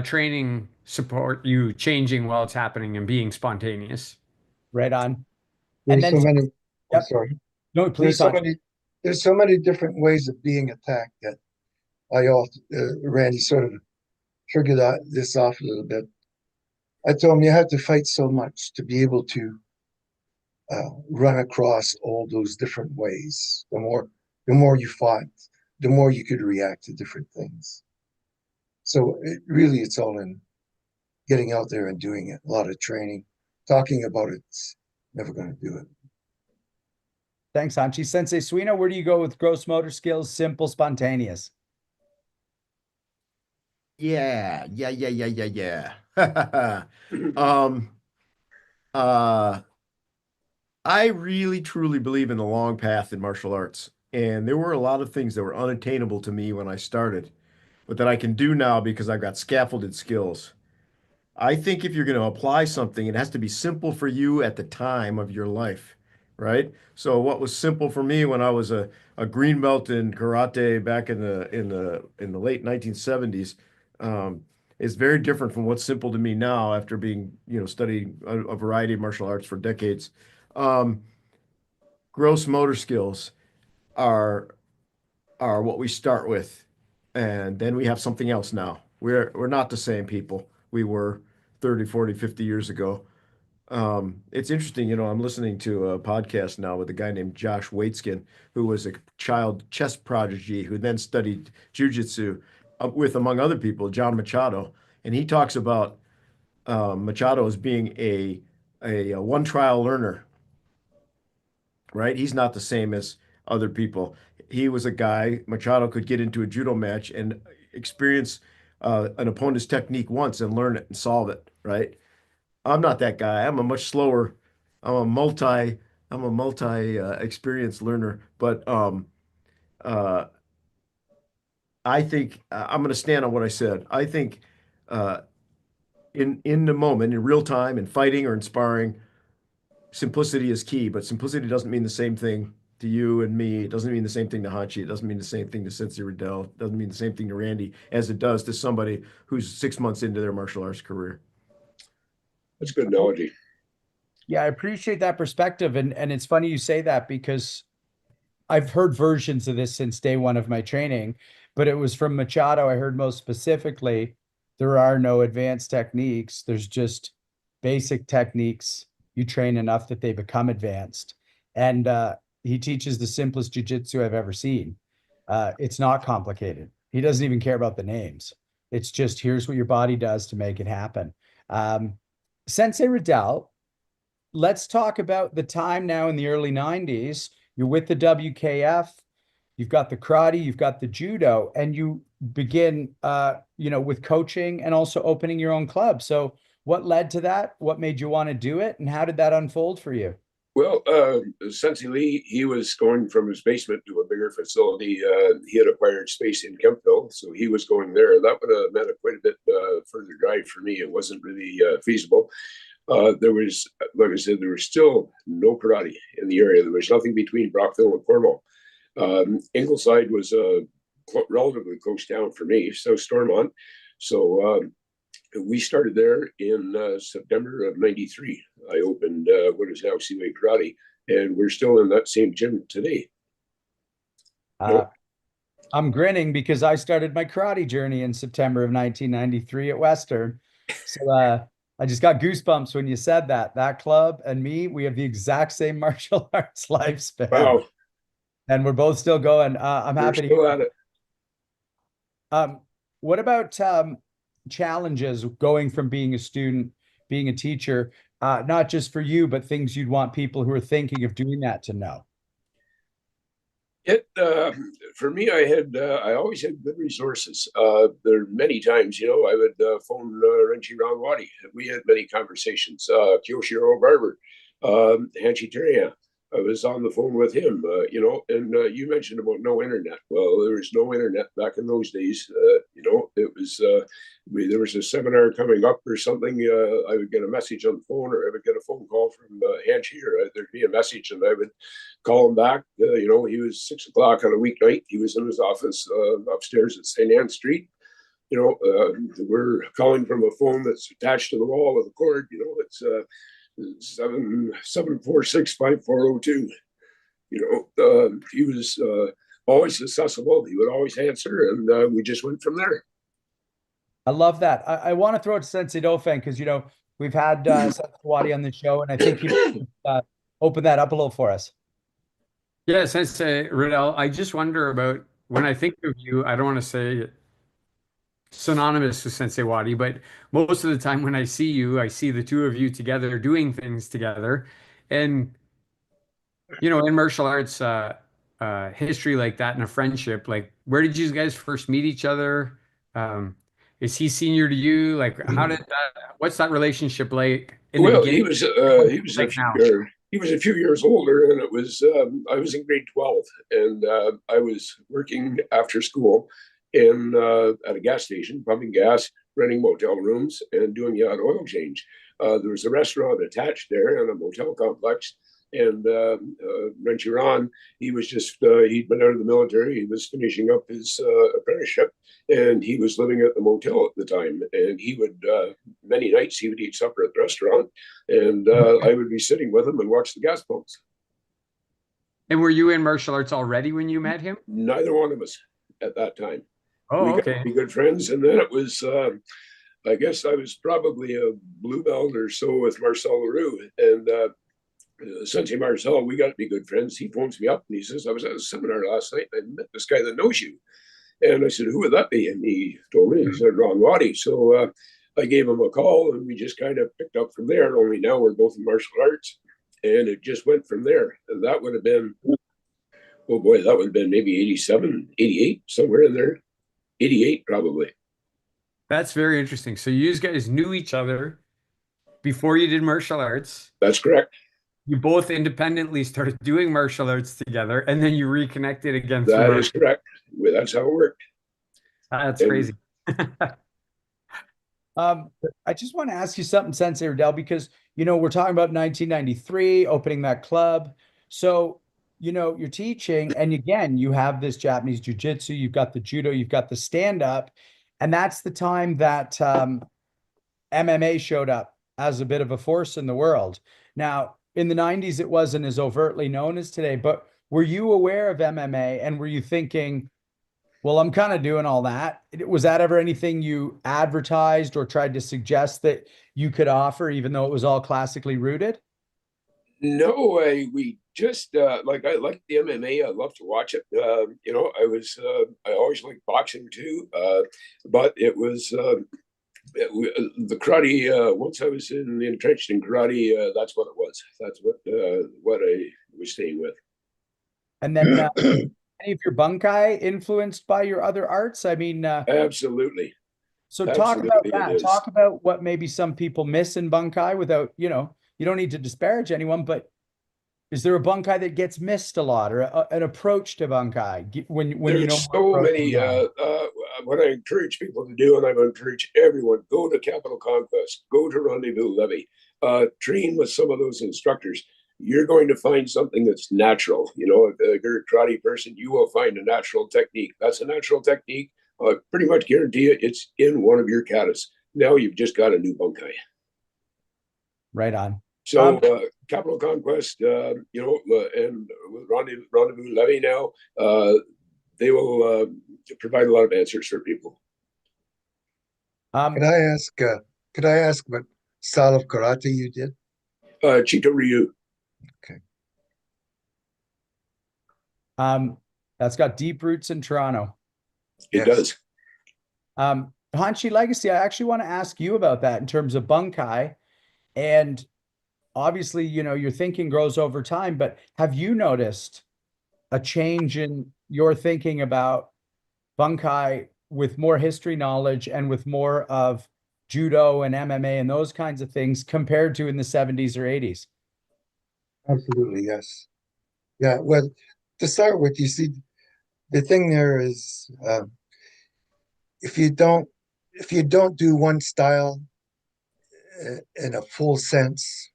training support you changing while it's happening and being spontaneous? Right on. And there's then, so many. I'm yep. sorry. No, please, Hanshi. There's so many different ways of being attacked that Randy sort of triggered this off a little bit. I told him you had to fight so much to be able to run across all those different ways. The more you fought, the more you could react to different things. So it's all in getting out there and doing it. A lot of training, talking about it's never going to do it. Thanks, Hanshi. Sensei Suino, where do you go with gross motor skills, simple, spontaneous? Yeah. Um, uh, I really truly believe in the long path in martial arts. And there were a lot of things that were unattainable to me when I started, but that I can do now because I've got scaffolded skills. I think if you're going to apply something, it has to be simple for you at the time of your life, right? So what was simple for me when I was a green belt in karate back in the late 1970s, is very different from what's simple to me now after being, studying a variety of martial arts for decades. Um, Gross motor skills are what we start with, and then we have something else now. We're not the same people we were 30, 40, 50 years ago. It's interesting, I'm listening to a podcast now with a guy named Josh Waitzkin, who was a child chess prodigy who then studied jujitsu with, among other people, John Machado. And he talks about Machado as being a one trial learner, right? He's not the same as other people. He was a guy, Machado could get into a judo match and experience an opponent's technique once and learn it and solve it, right? I'm not that guy. I'm a much slower, I'm a multi, experienced learner. But uh, I think I'm going to stand on what I said. I think uh, in the moment, in real time, in fighting or in sparring, simplicity is key, but simplicity doesn't mean the same thing to you and me. It doesn't mean the same thing to Hanchi. It doesn't mean the same thing to Sensei Riddell. It doesn't mean the same thing to Randy as it does to somebody who's 6 months into their martial arts career. That's a good analogy. Yeah, I appreciate that perspective. And it's funny you say that because I've heard versions of this since day one of my training, but it was from Machado. I heard most specifically, there are no advanced techniques. There's just basic techniques. You train enough that they become advanced. And he teaches the simplest jujitsu I've ever seen. It's not complicated. He doesn't even care about the names. It's just here's what your body does to make it happen. Sensei Riddell, let's talk about the time now in the early 90s. You're with the WKF, you've got the karate, you've got the judo, and you begin, with coaching and also opening your own club. So what led to that? What made you want to do it? And how did that unfold for you? Well, Sensei Lee, he was going from his basement to a bigger facility. He had acquired space in Kempville, so he was going there. That would have meant quite a bit further drive for me. It wasn't really feasible. There was, like I said, there was still no karate in the area. There was nothing between Brockville and Cornwall. Ingleside was relatively close down for me, South Stormont. So we started there in September of '93. I opened what is now Seaway Karate, and we're still in that same gym today. I'm grinning because I started my karate journey in September of 1993 at Western. So I just got goosebumps when you said that. That club and me, we have the exact same martial arts lifespan. Wow. And we're both still going. I'm happy to still at it. What about challenges going from being a student, being a teacher, not just for you, but things you'd want people who are thinking of doing that to know? It for me, I always had good resources. There are many times, I would phone Renchi Ranwadi. We had many conversations. Kyoshiro Barber, Hanshi Teria. I was on the phone with him, and you mentioned about no internet. Well, there was no internet back in those days. It was there was a seminar coming up or something. I would get a message on the phone, or I would get a phone call from Hanshi, or there'd be a message, and I would call him back. He was 6 o'clock on a weeknight. He was in his office upstairs at St. Anne Street. We're calling from a phone that's attached to the wall with a cord. It's 746-5402. He was always accessible. He would always answer, and we just went from there. I love that. I want to throw it to Sensei Dauphin because we've had Sensei Wadi on the show, and I think you open that up a little for us. Yeah, Sensei Riddell, I just wonder about when I think of you, I don't want to say synonymous with Sensei Wadi, but most of the time when I see you, I see the two of you together doing things together. And, in martial arts history like that and a friendship, like where did you guys first meet each other? Is he senior to you? Like, what's that relationship like in the beginning? He was a few years older, and it was I was in grade 12, and I was working after school at a gas station, pumping gas, renting motel rooms, and doing the odd oil change. There was a restaurant attached there and a motel complex. And Renchi Ron, he was he'd been out of the military. He was finishing up his apprenticeship, and he was living at the motel at the time. And he would, many nights, he would eat supper at the restaurant, and I would be sitting with him and watch the gas pumps. And were you in martial arts already when you met him? Neither one of us at that time. Oh, we okay. got to be good friends, and then it was. I guess I was probably a blue belt or so with Marcel Leroux, and Sensei Marcel, we got to be good friends. He phones me up and he says, I was at a seminar last night and I met this guy that knows you. And I said, who would that be? And he told me, he said, Ron Waddy. So I gave him a call, and we just kind of picked up from there. Only now we're both in martial arts, and it just went from there. And that would have been, oh boy, that would have been maybe 87, 88, somewhere in there. 88, probably. That's very interesting. So you guys knew each other before you did martial arts. That's correct. You both independently started doing martial arts together, and then you reconnected again. That is correct. That's how it worked. That's crazy. I just want to ask you something, Sensei Riddell, because, we're talking about 1993, opening that club. So, you're teaching, and again, you have this Japanese jiu-jitsu, you've got the judo, you've got the stand-up, and that's the time that MMA showed up as a bit of a force in the world. Now, in the 90s, it wasn't as overtly known as today, but were you aware of MMA, and were you thinking, well, I'm kind of doing all that? Was that ever anything you advertised or tried to suggest that you could offer, even though it was all classically rooted? No, we just I like the MMA. I love to watch it. I always liked boxing too, but it was the karate. Once I was entrenched in karate, that's what it was. That's what I was staying with. And then any of your bunkai influenced by your other arts? I mean, absolutely. So talk about that. Talk about what maybe some people miss in bunkai without, you don't need to disparage anyone, but is there a bunkai that gets missed a lot, or an approach to bunkai when you know There's what so approach many. you're on? What I encourage people to do, and I encourage everyone, go to Capital Conquest, go to Rendezvous Levy, train with some of those instructors. You're going to find something that's natural. You know, if you're a karate person, you will find a natural technique. That's a natural technique. Pretty much guarantee you it's in one of your katas. Now you've just got a new bunkai. Right on. So Capital Conquest, and Rendezvous Levy now, they will provide a lot of answers for people. Could I ask? Could I ask what style of karate you did? Chito Ryu. Okay. That's got deep roots in Toronto. It does. Hanshi Legacy, I actually want to ask you about that in terms of bunkai. And obviously, you know, your thinking grows over time, but have you noticed a change in your thinking about bunkai with more history knowledge and with more of judo and MMA and those kinds of things compared to in the 70s or 80s? Absolutely, yes. Yeah, well, to start with, you see, the thing there is, if you don't do one style in a full sense,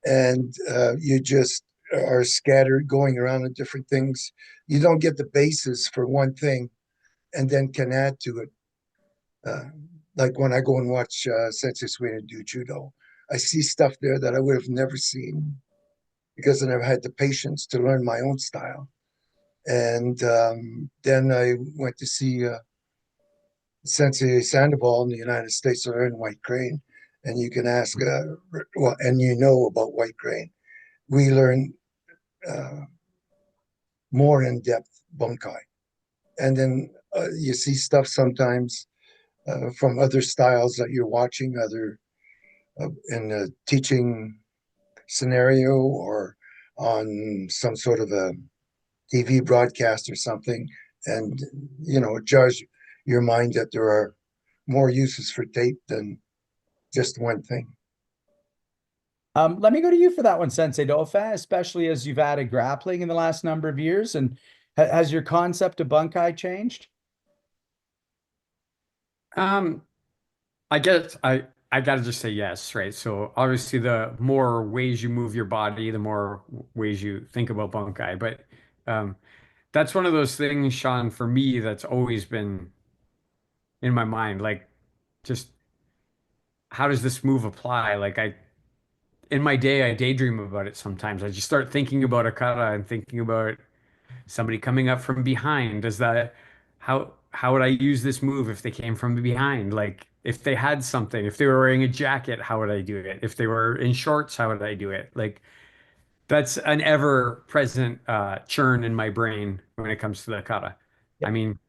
and you just are scattered going around to different things, you don't get the basis for one thing, and then can add to it. Like when I go and watch Sensei Sweeney do judo, I see stuff there that I would have never seen because I never had the patience to learn my own style. And then I went to see Sensei Sandoval in the United States to learn white crane. And you can ask, well, and you know about white crane. We learn more in depth bunkai. And then you see stuff sometimes from other styles that you're watching, other in a teaching scenario or on some sort of a TV broadcast or something, and you know, judge your mind that there are more uses for tape than just one thing. Let me go to you for that one, Sensei Dauphin, especially as you've added grappling in the last number of years. And has your concept of bunkai changed? I guess I gotta just say yes, right? So obviously, the more ways you move your body, the more ways you think about bunkai. But um, that's one of those things, Sean, for me, that's always been in my mind. Like, just how does this move apply? In my day, I daydream about it sometimes. I just start thinking about a kata and thinking about somebody coming up from behind. How would I use this move if they came from behind? Like if they had something, if they were wearing a jacket, how would I do it? If they were in shorts, how would I do it? Like that's an ever present churn in my brain when it comes to the kata. I Yep. mean,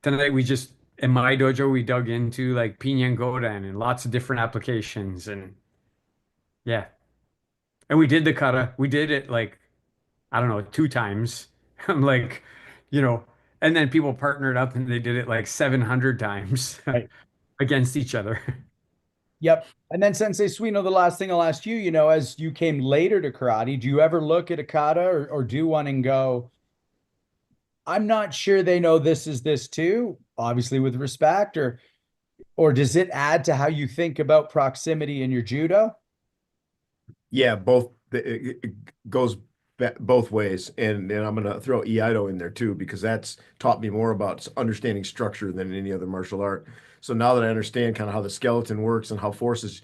tonight we just in my dojo we dug into like Pinyin Godan and lots of different applications and yeah. And we did the kata. We did it like I don't know, 2 times. I'm like, you know, and then people partnered up and they did it like 700 times Right. against each other. Yep. And then Sensei Suino, the last thing I'll ask you, you know, as you came later to karate, do you ever look at a kata or do one and go, I'm not sure they know this is this too, obviously with respect, or does it add to how you think about proximity in your judo? Yeah, it goes both ways, and I'm gonna throw Iaido in there too because that's taught me more about understanding structure than any other martial art. So now that I understand kind of how the skeleton works and how force is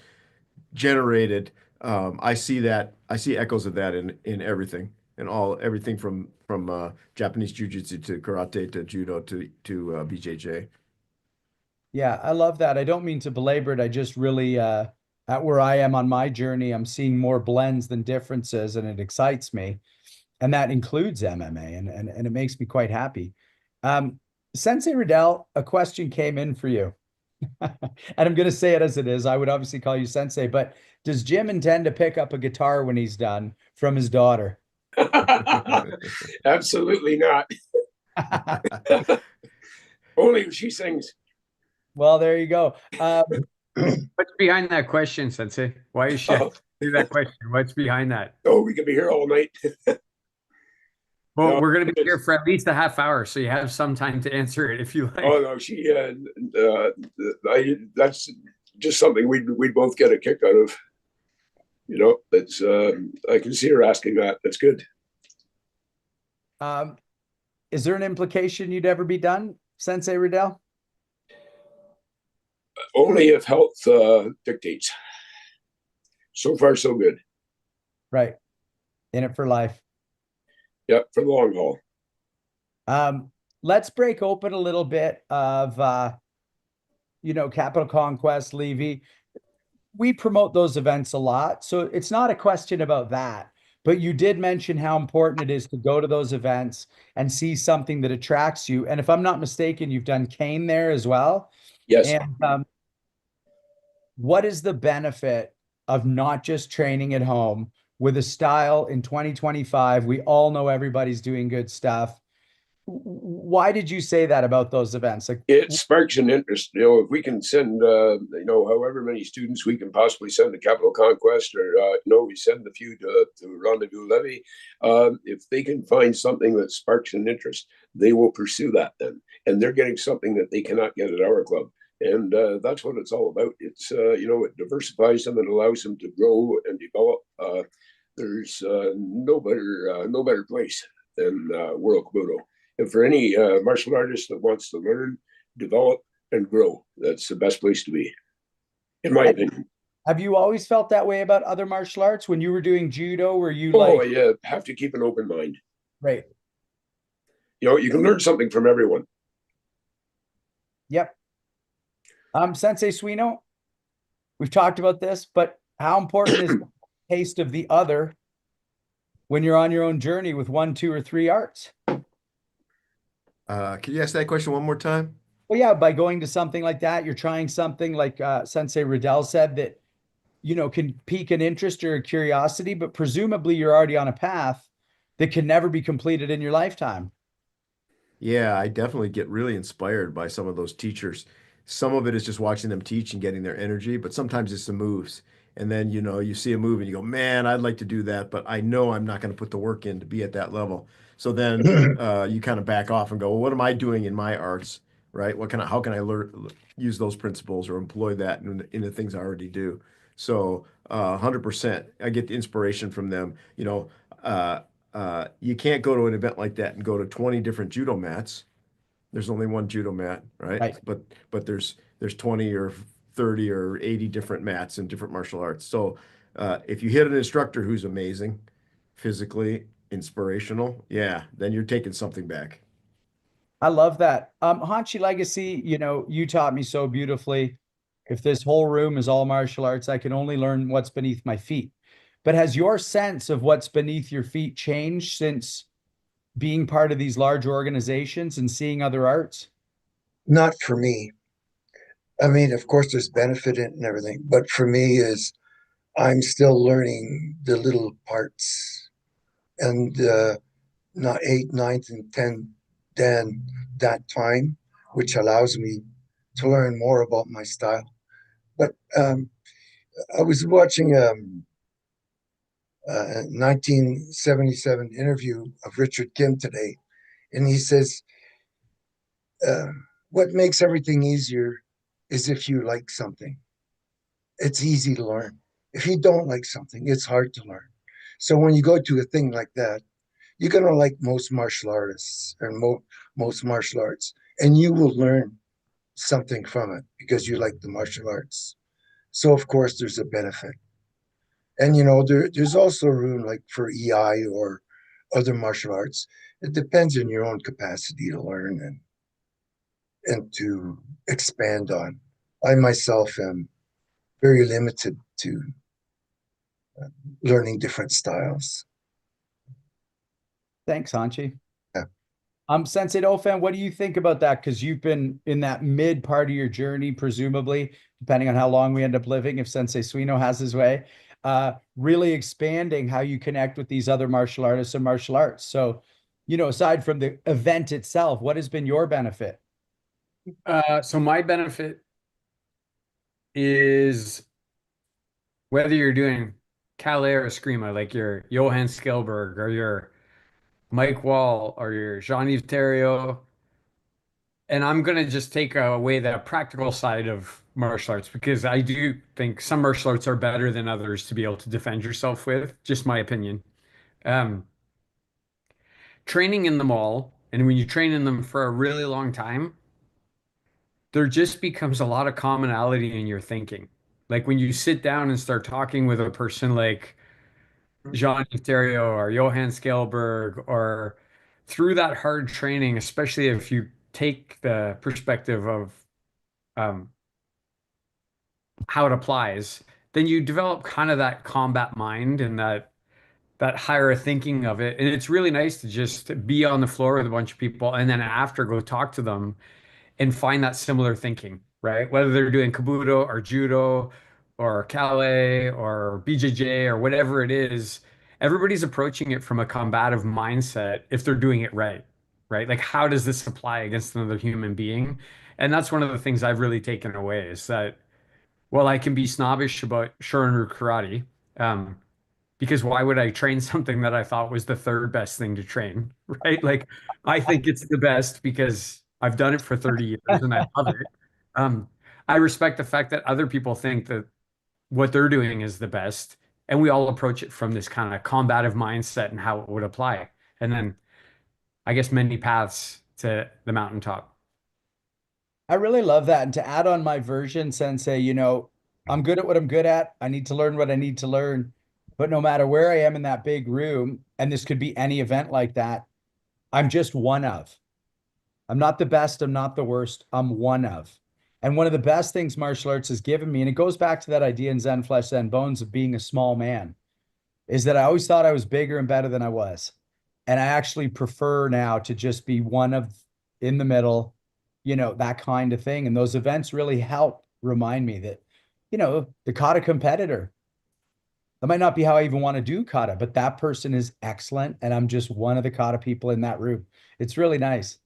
generated, I see echoes of that in everything and everything from Japanese jiu-jitsu to karate to judo to BJJ. Yeah, I love that. I don't mean to belabor it. I just really, at where I am on my journey, I'm seeing more blends than differences, and it excites me. And that includes MMA, and it makes me quite happy. Sensei Riddell, a question came in for you. And I'm going to say it as it is. I would obviously call you Sensei, but does Jim intend to pick up a guitar when he's done from his daughter? Absolutely not. Only if she sings. Well, there you go. What's behind that question, Sensei? Why is she? Leave that question. What's behind that? Oh, we could be here all night. Well, No, we're going to be here it's, for at least a half hour, so you have some time to answer it if you oh like. no, that's just something we'd both get a kick out of. It's I can see her asking that. That's good. Um, is there an implication you'd ever be done, Sensei Riddell? Only if health dictates. So far, so good. Right. In it for life. Yep, for the long haul. Let's break open a little bit of Capital Conquest, Levy. We promote those events a lot, so it's not a question about that. But you did mention how important it is to go to those events and see something that attracts you. And if I'm not mistaken, you've done cane there as well. Yes. And what is the benefit of not just training at home with a style in 2025? We all know everybody's doing good stuff. Why did you say that about those events? Like, It sparks an interest. If we can send, however many students we can possibly send to Capital Conquest, or we send a few to Rendezvous Levy. If they can find something that sparks an interest, they will pursue that then, and they're getting something that they cannot get at our club. And that's what it's all about. It's it diversifies them and allows them to grow and develop. There's no better place than World Kobudo. And for any martial artist that wants to learn, develop, and grow, that's the best place to be, in my opinion. Have you always felt that way about other martial arts? When you were doing judo, were you Yeah, have to keep an open mind. Right. You can learn something from everyone. Yep. Sensei Suino, we've talked about this, but how important is the taste of the other when you're on your own journey with 1, 2, or 3 arts? Can you ask that question one more time? Well, yeah, by going to something like that, you're trying something like Sensei Riddell said that, can pique an interest or a curiosity, but presumably you're already on a path that can never be completed in your lifetime. Yeah, I definitely get really inspired by some of those teachers. Some of it is just watching them teach and getting their energy, but sometimes it's the moves. And then, you see a move and you go, man, I'd like to do that, but I know I'm not going to put the work in to be at that level. So then you kind of back off and go, well, what am I doing in my arts, right? How can I learn, use those principles or employ that in the things I already do? So 100%, I get the inspiration from them. You can't go to an event like that and go to 20 different judo mats. There's only one judo mat, right? Right. But there's 20 or 30 or 80 different mats in different martial arts. So if you hit an instructor who's amazing, physically inspirational, yeah, then you're taking something back. I love that. Hanshi Legacy, you taught me so beautifully. If this whole room is all martial arts, I can only learn what's beneath my feet. But has your sense of what's beneath your feet changed since being part of these large organizations and seeing other arts? Not for me. I mean, of course, there's benefit in it and everything, but for me is I'm still learning the little parts and not 8, 9th, and 10th Dan that time, which allows me to learn more about my style. But I was watching a 1977 interview of Richard Kim today, and he says, uh, what makes everything easier is if you like something. It's easy to learn. If you don't like something, it's hard to learn. So when you go to a thing like that, you're going to like most martial artists and most martial arts, and you will learn something from it because you like the martial arts. So of course there's a benefit. And there's also room like for EI or other martial arts. It depends on your own capacity to learn and to expand on. I myself am very limited to learning different styles. Thanks, Hanshi. Yeah. Sensei Dofan, what do you think about that? Because you've been in that mid part of your journey, presumably, depending on how long we end up living, if Sensei Suino has his way, really expanding how you connect with these other martial artists and martial arts. So, aside from the event itself, what has been your benefit? So my benefit is whether you're doing Calais or Eskrima, like your Johann Skillberg or your Mike Wall or your Jean-Yves Theriault. And I'm going to just take away the practical side of martial arts because I do think some martial arts are better than others to be able to defend yourself with, just my opinion. Um, Training in them all, and when you train in them for a really long time, there just becomes a lot of commonality in your thinking. Like when you sit down and start talking with a person like Jean Theriault or Johann Scalberg, or through that hard training, especially if you take the perspective of um, how it applies, then you develop kind of that combat mind and that higher thinking of it. And it's really nice to just be on the floor with a bunch of people and then after go talk to them and find that similar thinking, right? Whether they're doing Kobudo or Judo or Calais or BJJ or whatever it is, everybody's approaching it from a combative mindset if they're doing it right, right? Like, how does this apply against another human being? And that's one of the things I've really taken away is that, well, I can be snobbish about Shorin karate, um, because why would I train something that I thought was the third best thing to train, right? Like I think it's the best because I've done it for 30 years and I love it. Um, I respect the fact that other people think that what they're doing is the best, and we all approach it from this kind of combative mindset and how it would apply. And then I guess many paths to the mountaintop. I really love that. And to add on my version, Sensei, I'm good at what I'm good at. I need to learn what I need to learn. But no matter where I am in that big room, and this could be any event like that, I'm just one of. I'm not the best. I'm not the worst. I'm one of. And one of the best things martial arts has given me, and it goes back to that idea in Zen Flesh, Zen Bones of being a small man, is that I always thought I was bigger and better than I was. And I actually prefer now to just be one of in the middle, that kind of thing. And those events really help remind me that, the kata competitor, that might not be how I even want to do kata, but that person is excellent. And I'm just one of the kata people in that room. It's really nice.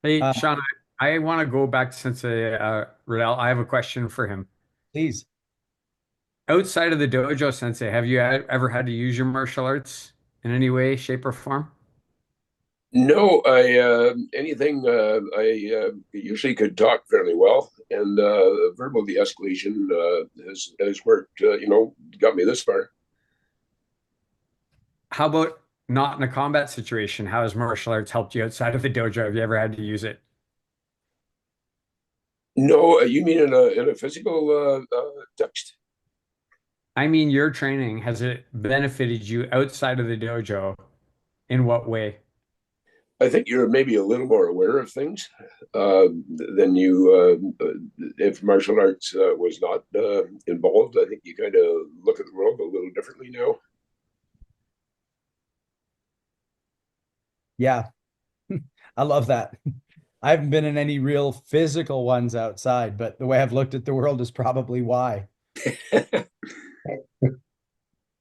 Hey, Uh, Sean, I want to go back to Sensei Riddell. I have a question for him. Please. Outside of the dojo, Sensei, have you ever had to use your martial arts in any way, shape, or form? No, I anything I usually could talk fairly well, and verbal de-escalation has worked. Got me this far. How about not in a combat situation? How has martial arts helped you outside of the dojo? Have you ever had to use it? No, you mean in a physical text? I mean, your training, has it benefited you outside of the dojo? In what way? I think you're maybe a little more aware of things than if martial arts was not involved. I think you kind of look at the world a little differently now. Yeah, I love that. I haven't been in any real physical ones outside, but the way I've looked at the world is probably why.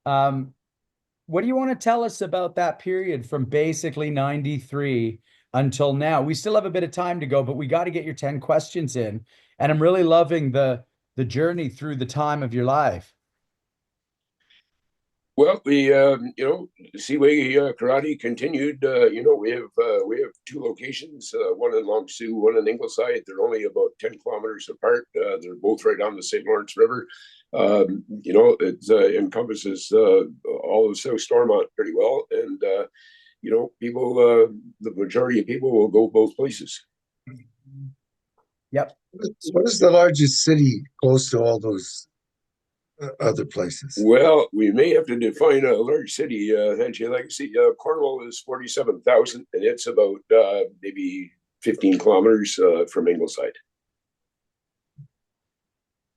Um, what do you want to tell us about that period from basically 93 until now? We still have a bit of time to go, but we got to get your 10 questions in. And I'm really loving the journey through the time of your life. Well, Seaway Karate continued. We have two locations, one in Long Sault, one in Ingleside. They're only about 10 kilometers apart. They're both right on the St. Lawrence River. It encompasses all of South Stormont pretty well, and people, the majority of people will go both places. Yep. What is the largest city close to all those other places? Well, we may have to define a large city. Actually, like I see, Cornwall is 47,000, and it's about maybe 15 kilometers from Ingleside.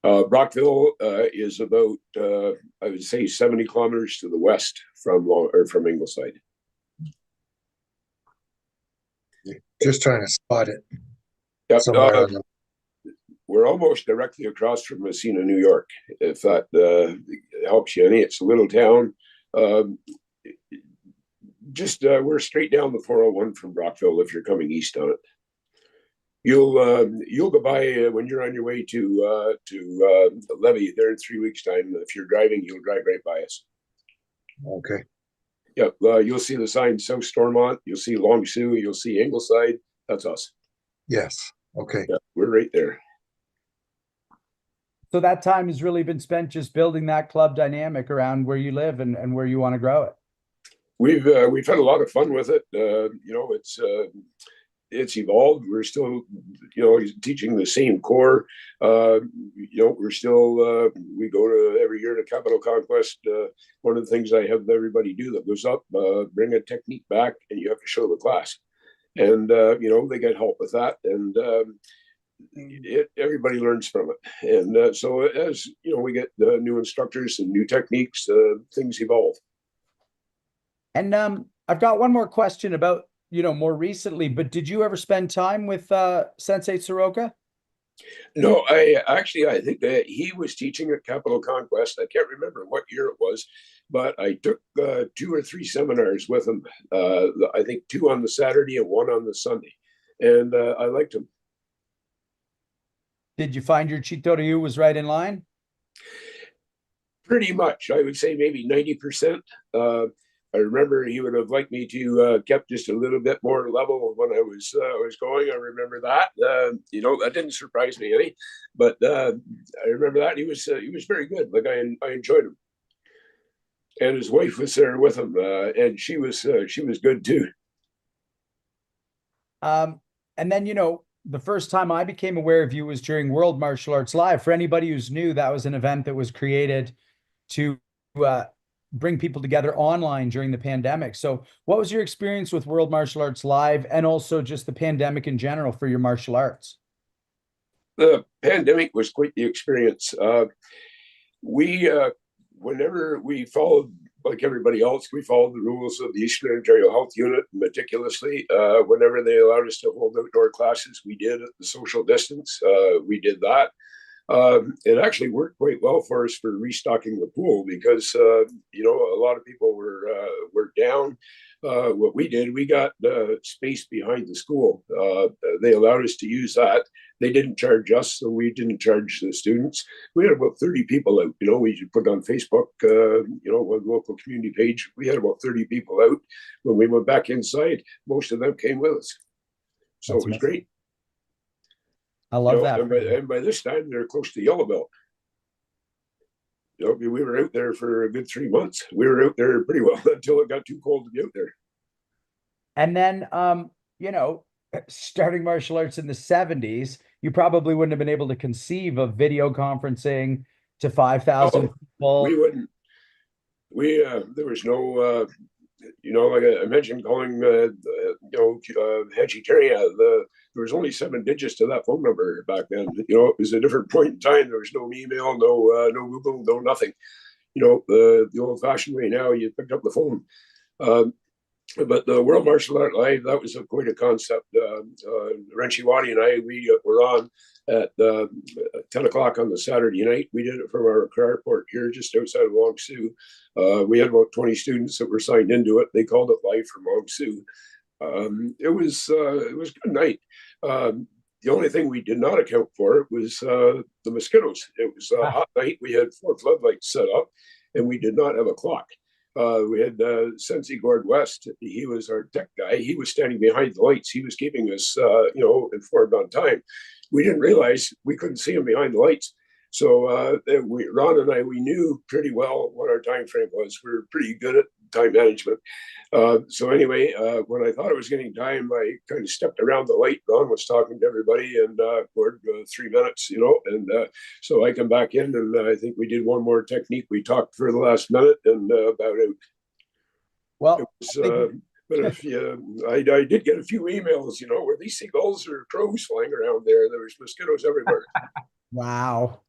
Brockville is about, I would say, 70 kilometers to the west from Ingleside. Just trying to spot it Yep. somewhere. We're almost directly across from Messina, New York, if that helps you any. It's a little town. We're straight down the 401 from Brockville if you're coming east on it. You'll go by when you're on your way to Levy there in 3 weeks' time. If you're driving, you'll drive right by us. Okay. Yeah, you'll see the sign South Stormont. You'll see Long Sault. You'll see Ingleside. That's us. Yes. Okay. Yeah, we're right there. So that time has really been spent just building that club dynamic around where you live and where you want to grow it. We've had a lot of fun with it. It's evolved. We're still, teaching the same core. We're still we go to every year to Capital Conquest. One of the things I have everybody do that goes up, bring a technique back, and you have to show the class. And they get help with that, and everybody learns from it. And so as we get new instructors and new techniques, things evolve. And I've got one more question about, more recently, but did you ever spend time with Sensei Soroka? No, I think that he was teaching at Capital Conquest. I can't remember what year it was, but I took 2 or 3 seminars with him. I think 2 on the Saturday and 1 on the Sunday, and I liked him. Did you find your Chito-ryu was right in line? Pretty much, I would say maybe 90%. I remember he would have liked me to kept just a little bit more level when I was going. I remember that. That didn't surprise me any, but I remember that he was very good. Like I enjoyed him, and his wife was there with him, and she was good too. And then the first time I became aware of you was during World Martial Arts Live. For anybody who's new, that was an event that was created to bring people together online during the pandemic. So what was your experience with World Martial Arts Live, and also just the pandemic in general for your martial arts? The pandemic was quite the experience. Whenever we followed, like everybody else, we followed the rules of the Eastern Ontario Health Unit meticulously. Whenever they allowed us to hold outdoor classes, we did at the social distance. We did that. It actually worked quite well for us for restocking the pool because a lot of people were down. What we did, we got space behind the school. They allowed us to use that. They didn't charge us, so we didn't charge the students. We had about 30 people out. We put on Facebook, one local community page. We had about 30 people out. When we went back inside, most of them came with us. So it was great. I love that. And by this time, they're close to yellow belt. We were out there for a good 3 months. We were out there pretty well until it got too cold to be out there. And then, starting martial arts in the 70s, you probably wouldn't have been able to conceive of video conferencing to 5,000 people. We wouldn't. There was no, like I mentioned, calling, Hechicaria, there was only 7 digits to that phone number back then. It was a different point in time. There was no email, no Google, no nothing. The old-fashioned way now, you picked up the phone. But the World Martial Art Live, that was quite a concept. Renchiwadi and I, we were on at 10 o'clock on the Saturday night. We did it from our carport here just outside of Long Sault. We had about 20 students that were signed into it. They called it live from Long Sault. It was a good night. The only thing we did not account for was the mosquitoes. It was a hot night. We had 4 floodlights set up, and we did not have a clock. We had Sensei Gord West. He was our tech guy. He was standing behind the lights. He was keeping us, informed on time. We didn't realize we couldn't see him behind the lights. So Ron and I, we knew pretty well what our time frame was. We were pretty good at time management. So anyway, when I thought it was getting time, I kind of stepped around the light. Ron was talking to everybody, and for 3 minutes, and so I come back in, and I think we did one more technique. We talked for the last minute and about out. Well, but I did get a few emails, were these seagulls or crows flying around there? There was mosquitoes everywhere. Wow.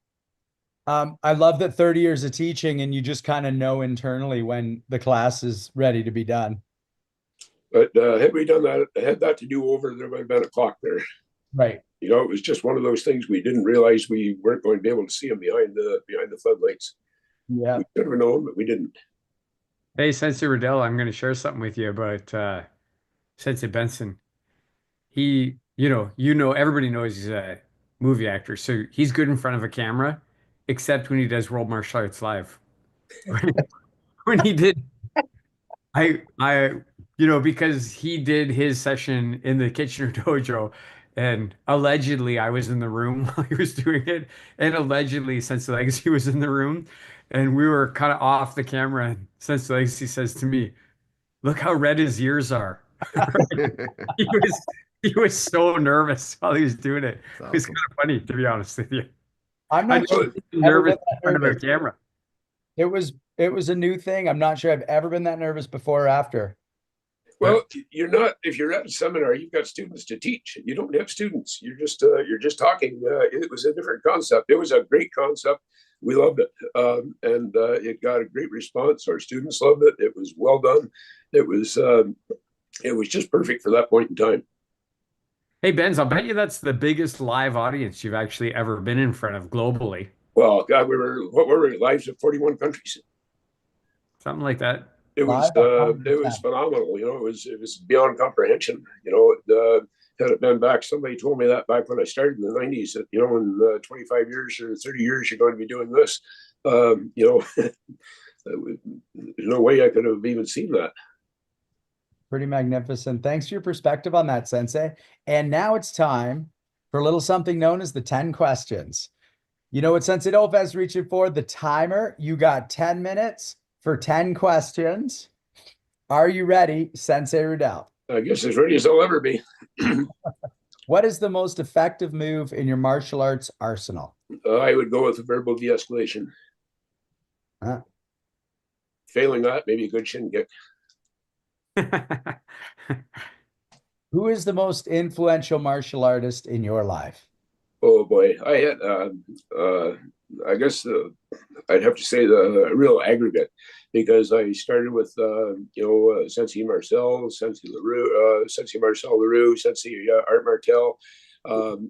I love that 30 years of teaching and you just kind of know internally when the class is ready to be done. But had we done that, had that to do over, there might have been a clock there. Right. It was just one of those things we didn't realize we weren't going to be able to see them behind the floodlights. Yeah. We could have known, but we didn't. Hey, Sensei Riddell, I'm going to share something with you about Sensei Benson. He, everybody knows he's a movie actor, so he's good in front of a camera, except when he does World Martial Arts Live. When he did, because he did his session in the Kitchener Dojo, and allegedly I was in the room while he was doing it, and allegedly Sensei Legacy was in the room, and we were kind of off the camera, and Sensei Legacy says to me, "Look how red his ears are." He was he was so nervous while he was doing it. That's It was awesome. kind of funny, to be honest with you. I'm I not sure know if he's I've ever been nervous that in front of a nervous. camera. It was a new thing. I'm not sure I've ever been that nervous before or after. Well, you're not. If you're at a seminar, you've got students to teach. You don't have students. You're just talking. It was a different concept. It was a great concept. We loved it, and it got a great response. Our students loved it. It was well done. It was just perfect for that point in time. Hey, Benz, I'll bet you that's the biggest live audience you've actually ever been in front of globally. Well, God, what were we? Lives in 41 countries. Something like that. It was Live, 100%. phenomenal. It was beyond comprehension. Had it been back, somebody told me that back when I started in the 90s that in 25 years or 30 years you're going to be doing this. There's no way I could have even seen that. Pretty magnificent. Thanks for your perspective on that, Sensei. And now it's time for a little something known as the 10 questions. You know what Sensei Dolph's reaching for? The timer. You got 10 minutes for 10 questions. Are you ready, Sensei Riddell? I guess as ready as I'll ever be. What is the most effective move in your martial arts arsenal? I would go with a verbal de-escalation. Huh? Failing that, maybe a good shin kick. Who is the most influential martial artist in your life? Oh boy, I had. I guess I'd have to say the real aggregate, because I started with Sensei Marcel Leroux, Sensei Art Martel.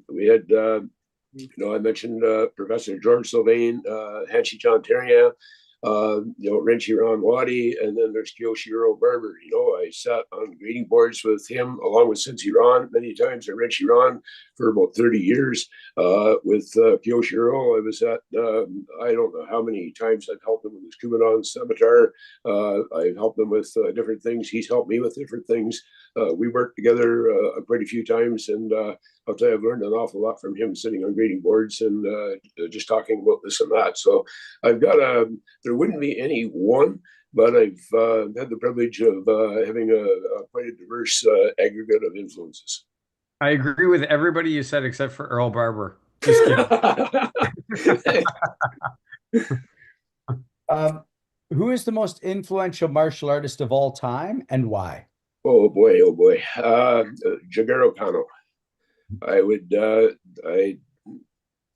We had I mentioned Professor George Sylvain, Hanshi John Terrien, Renchi Ron Wadi, and then there's Kyoshiro Barber. I sat on grading boards with him along with Sensei Ron many times, and Renchi Ron for about 30 years. With Kyoshiro, I was at, I don't know how many times I've helped him with his Kumadan Scimitar. I've helped him with different things. He's helped me with different things. We worked together quite a few times, and I'll tell you, I've learned an awful lot from him sitting on grading boards and just talking about this and that. So I've got there wouldn't be any one, but I've had the privilege of having quite a diverse aggregate of influences. I agree with everybody you said except for Earl Barber. Just kidding. Who is the most influential martial artist of all time and why? Oh boy, Jigoro Kano. I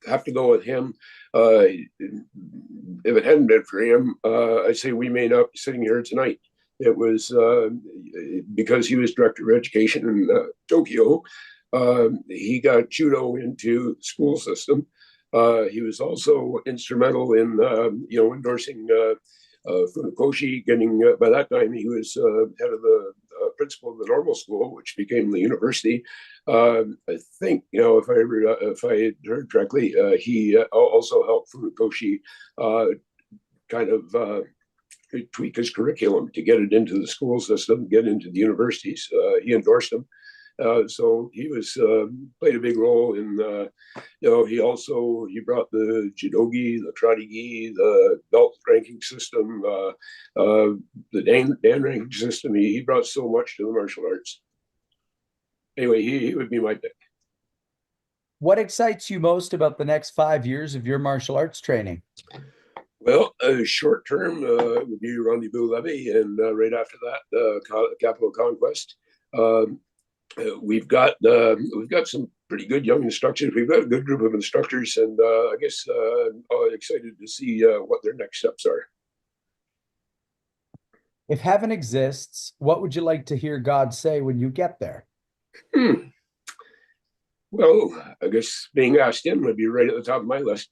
have to go with him. If it hadn't been for him, I'd say we may not be sitting here tonight. It was because he was director of education in Tokyo. He got Judo into the school system. He was also instrumental in endorsing Funakoshi. By that time he was head of the principal of the normal school, which became the university. I think if I had heard correctly, he also helped Funakoshi kind of tweak his curriculum to get it into the school system, get into the universities. He endorsed them. So he was played a big role in. He brought the judogi, the karate-gi, the belt ranking system, the dan ranking system. He brought so much to the martial arts. Anyway, he would be my pick. What excites you most about the next 5 years of your martial arts training? Well, short term would be Rendezvous Levy, and right after that, Capital Conquest. We've got some pretty good young instructors. We've got a good group of instructors, and I guess I'm excited to see what their next steps are. If heaven exists, what would you like to hear God say when you get there? Well, I guess being asked in would be right at the top of my list.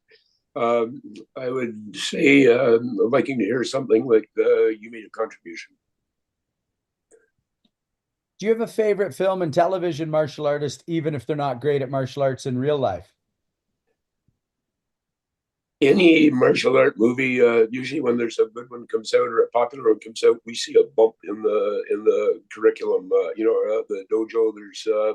I would say liking to hear something like you made a contribution. Do you have a favorite film and television martial artist, even if they're not great at martial arts in real life? Any martial art movie, usually when there's a good one comes out or a popular one comes out, we see a bump in the curriculum. The dojo.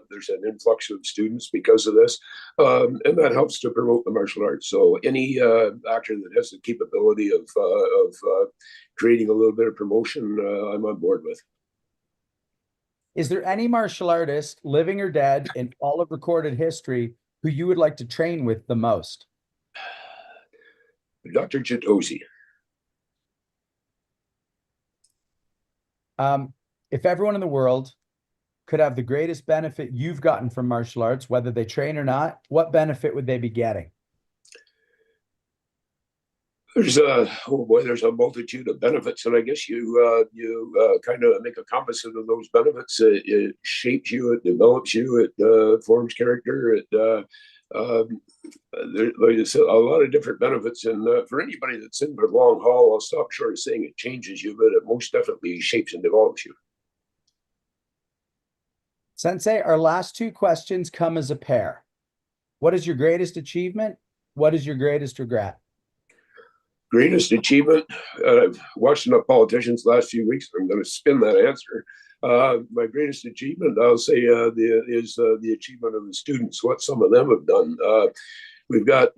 There's an influx of students because of this, and that helps to promote the martial arts. So any actor that has the capability of creating a little bit of promotion, I'm on board with. Is there any martial artist, living or dead, in all of recorded history who you would like to train with the most? Dr. Jitosi. If everyone in the world could have the greatest benefit you've gotten from martial arts, whether they train or not, what benefit would they be getting? There's a multitude of benefits, and I guess you kind of make a composite of those benefits. It shapes you, it develops you, it forms character. There's a lot of different benefits, and for anybody that's in the long haul, I'll stop short of saying it changes you, but it most definitely shapes and develops you. Sensei, our last two questions come as a pair. What is your greatest achievement? What is your greatest regret? Greatest achievement. I've watched enough politicians the last few weeks. I'm going to spin that answer. My greatest achievement, I'll say, is the achievement of the students. What some of them have done. We've got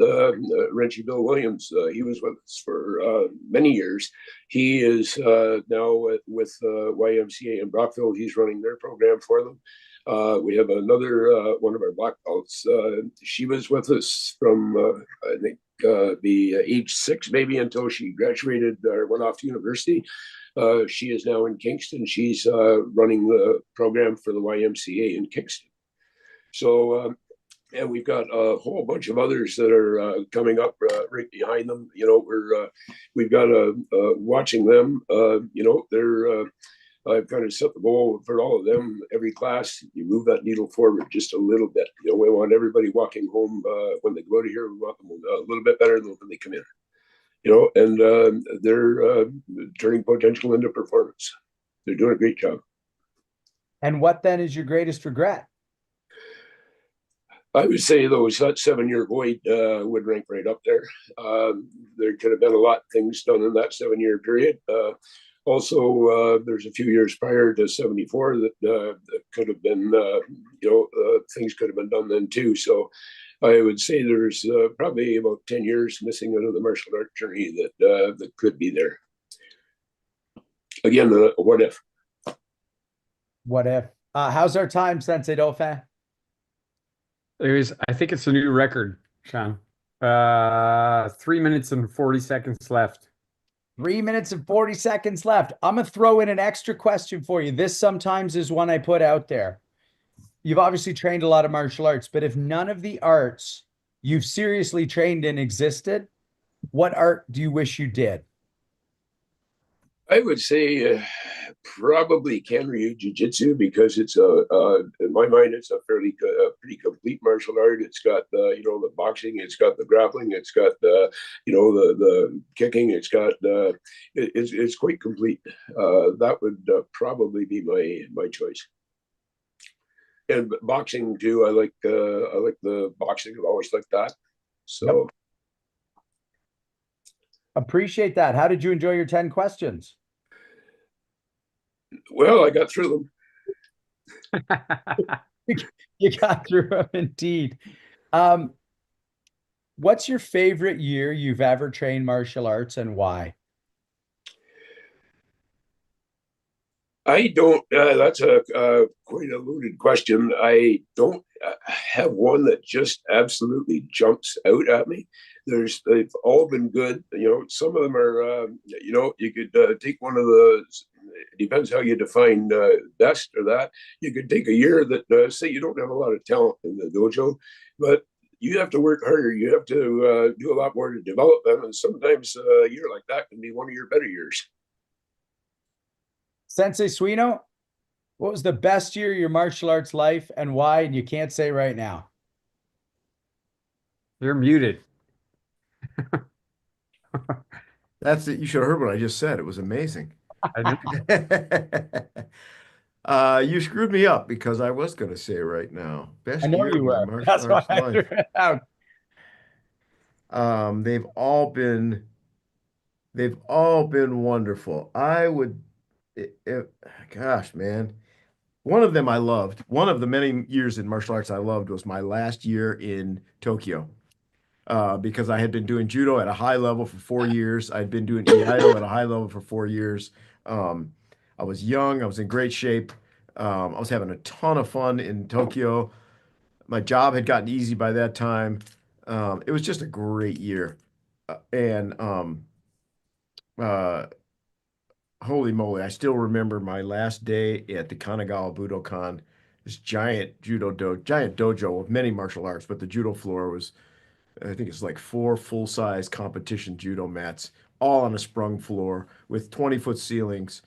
Wrenchy Bill Williams. He was with us for many years. He is now with YMCA in Brockville. He's running their program for them. We have another one of our black belts. She was with us from I think the age 6 maybe until she graduated or went off to university. She is now in Kingston. She's running the program for the YMCA in Kingston. So and we've got a whole bunch of others that are coming up right behind them. We've got watching them. They're I've kind of set the goal for all of them. Every class, you move that needle forward just a little bit. We want everybody walking home when they go out of here. We want them a little bit better than when they come in. And they're turning potential into performance. They're doing a great job. And what then is your greatest regret? I would say those that 7-year void would rank right up there. There could have been a lot of things done in that 7-year period. Also, there's a few years prior to 74 that could have been, things could have been done then too. So I would say there's probably about 10 years missing out of the martial art journey that could be there. Again, what if? What if? How's our time, Sensei Dauphin? I think it's a new record, Sean. 3 minutes and 40 seconds left. 3 minutes and 40 seconds left. I'm going to throw in an extra question for you. This sometimes is one I put out there. You've obviously trained a lot of martial arts, but if none of the arts you've seriously trained in existed, what art do you wish you did? I would say probably Kenryu Jiu-Jitsu because it's in my mind, it's a pretty complete martial art. It's got the boxing, it's got the grappling, it's got the kicking, it's got it's quite complete. That would probably be my choice. And boxing too. I like the boxing. I've always liked that. So. Yep. Appreciate that. How did you enjoy your 10 questions? Well, I got through them. You got through them indeed. What's your favorite year you've ever trained martial arts and why? I don't, that's a quite a loaded question. I don't have one that just absolutely jumps out at me. They've all been good. Some of them are, you could take one of the, it depends how you define best or that. You could take a year that, say you don't have a lot of talent in the dojo, but you have to work harder. You have to do a lot more to develop them. And sometimes a year like that can be one of your better years. Sensei Suino, what was the best year of your martial arts life and why? And you can't say right now. You're muted. That's it. You should have heard what I just said. It was amazing. You screwed me up because I was going to say right now, I best know year of you my were. martial That's why arts I threw life. it out. They've all been wonderful. Gosh, man. One of them I loved. One of the many years in martial arts I loved was my last year in Tokyo. Because I had been doing judo at a high level for 4 years. I'd been doing iaido at a high level for 4 years. Um, I was young. I was in great shape. I was having a ton of fun in Tokyo. My job had gotten easy by that time. It was just a great year. And uh, Holy moly, I still remember my last day at the Kanagawa Budokan, this giant dojo of many martial arts, but the judo floor was, I think it's like four full-size competition judo mats, all on a sprung floor with 20-foot ceilings.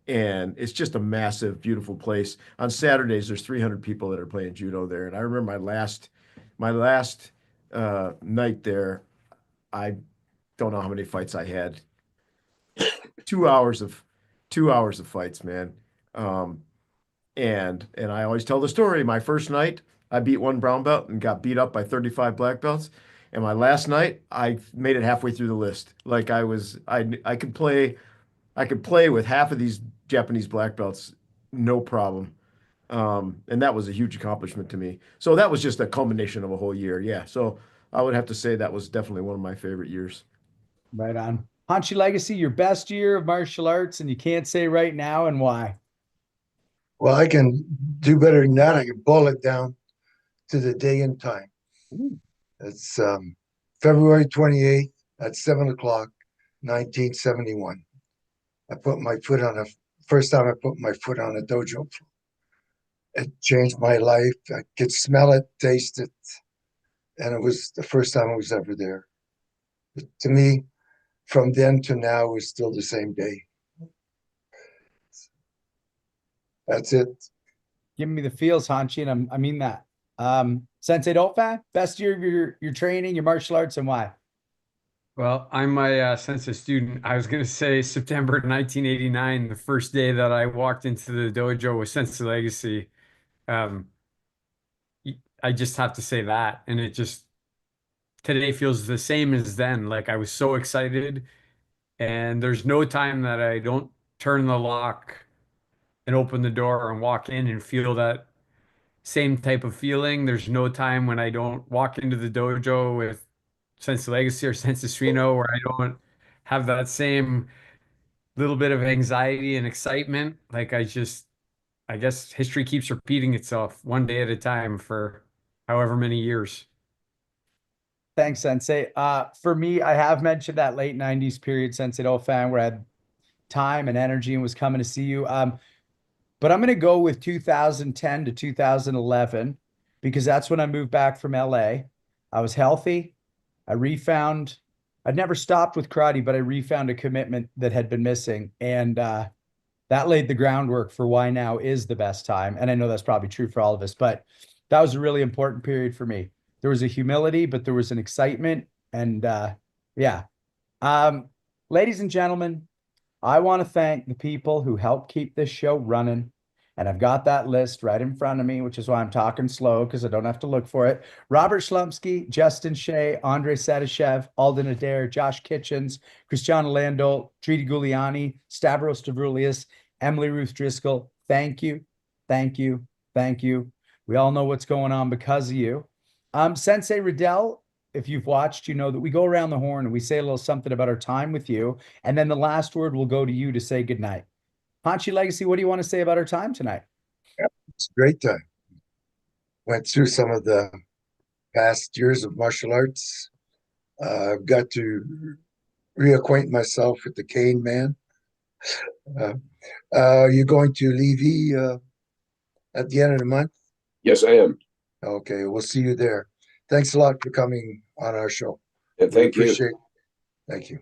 And it's just a massive, beautiful place. On Saturdays, there's 300 people that are playing judo there. And I remember my last night there, I don't know how many fights I had. 2 hours of 2 hours of fights, man. Um, and I always tell the story. My first night, I beat one brown belt and got beat up by 35 black belts. And my last night, I made it halfway through the list. Like I could play with half of these Japanese black belts, no problem. And that was a huge accomplishment to me. So that was just a culmination of a whole year. Yeah. So I would have to say that was definitely one of my favorite years. Right on. Hanshi Legacy, your best year of martial arts, and you can't say right now and why. Well, I can do better than that. I can boil it down to the day and time. Ooh. It's February 28th at 7 o'clock, 1971. I put my foot on a first time I put my foot on a dojo floor. It changed my life. I could smell it, taste it, and it was the first time I was ever there. But to me, from then to now is still the same day. That's it. Giving me the feels, Hanshi, and I mean that. Sensei Dolphin, best year of your training, your martial arts, and why? Well, I'm my sensei student. I was going to say September 1989, the first day that I walked into the dojo with Sensei Legacy. Um, I just have to say that. And it just today feels the same as then. Like I was so excited, and there's no time that I don't turn the lock and open the door and walk in and feel that same type of feeling. There's no time when I don't walk into the dojo with Sensei Legacy or Sensei Suino where I don't have that same little bit of anxiety and excitement. Like I guess history keeps repeating itself one day at a time for however many years. Thanks, Sensei. For me, I have mentioned that late 90s period, Sensei Dolphin, where I had time and energy and was coming to see you. But I'm going to go with 2010 to 2011 because that's when I moved back from LA. I was healthy. I refound, I'd never stopped with karate, but I refound a commitment that had been missing. And that laid the groundwork for why now is the best time. And I know that's probably true for all of us, but that was a really important period for me. There was a humility, but there was an excitement. And yeah. Um, Ladies and gentlemen, I want to thank the people who helped keep this show running. And I've got that list right in front of me, which is why I'm talking slow because I don't have to look for it. Robert Schlumsky, Justin Shea, Andre Sadashev, Alden Adair, Josh Kitchens, Christiana Landol, Tridi Giuliani, Stavros Stavroulias, Emily Ruth Driscoll. Thank you. Thank you. Thank you. We all know what's going on because of you. Sensei Riddell, if you've watched, you know that we go around the horn and we say a little something about our time with you. And then the last word will go to you to say goodnight. Hanshi Legacy, what do you want to say about our time tonight? It's a great time. Went through some of the past years of martial arts. I've got to reacquaint myself with the cane man. Uh, you're going to Levy at the end of the month? Yes, I am. Okay, we'll see you there. Thanks a lot for coming on our show. And We thank you. appreciate it. Thank you.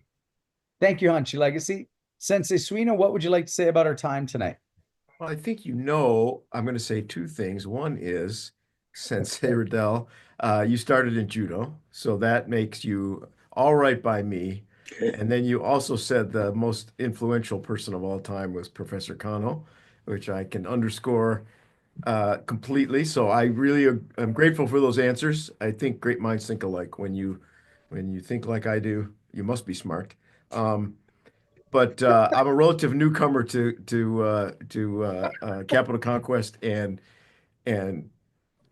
Thank you, Hanshi Legacy. Sensei Suino, what would you like to say about our time tonight? Well, I think I'm going to say two things. One is, Sensei Riddell, you started in judo, so that makes you all right by me. And then you also said the most influential person of all time was Professor Kano. which I can underscore completely. So I really am grateful for those answers. I think great minds think alike. When you think like I do, you must be smart. But I'm a relative newcomer to Capital Conquest and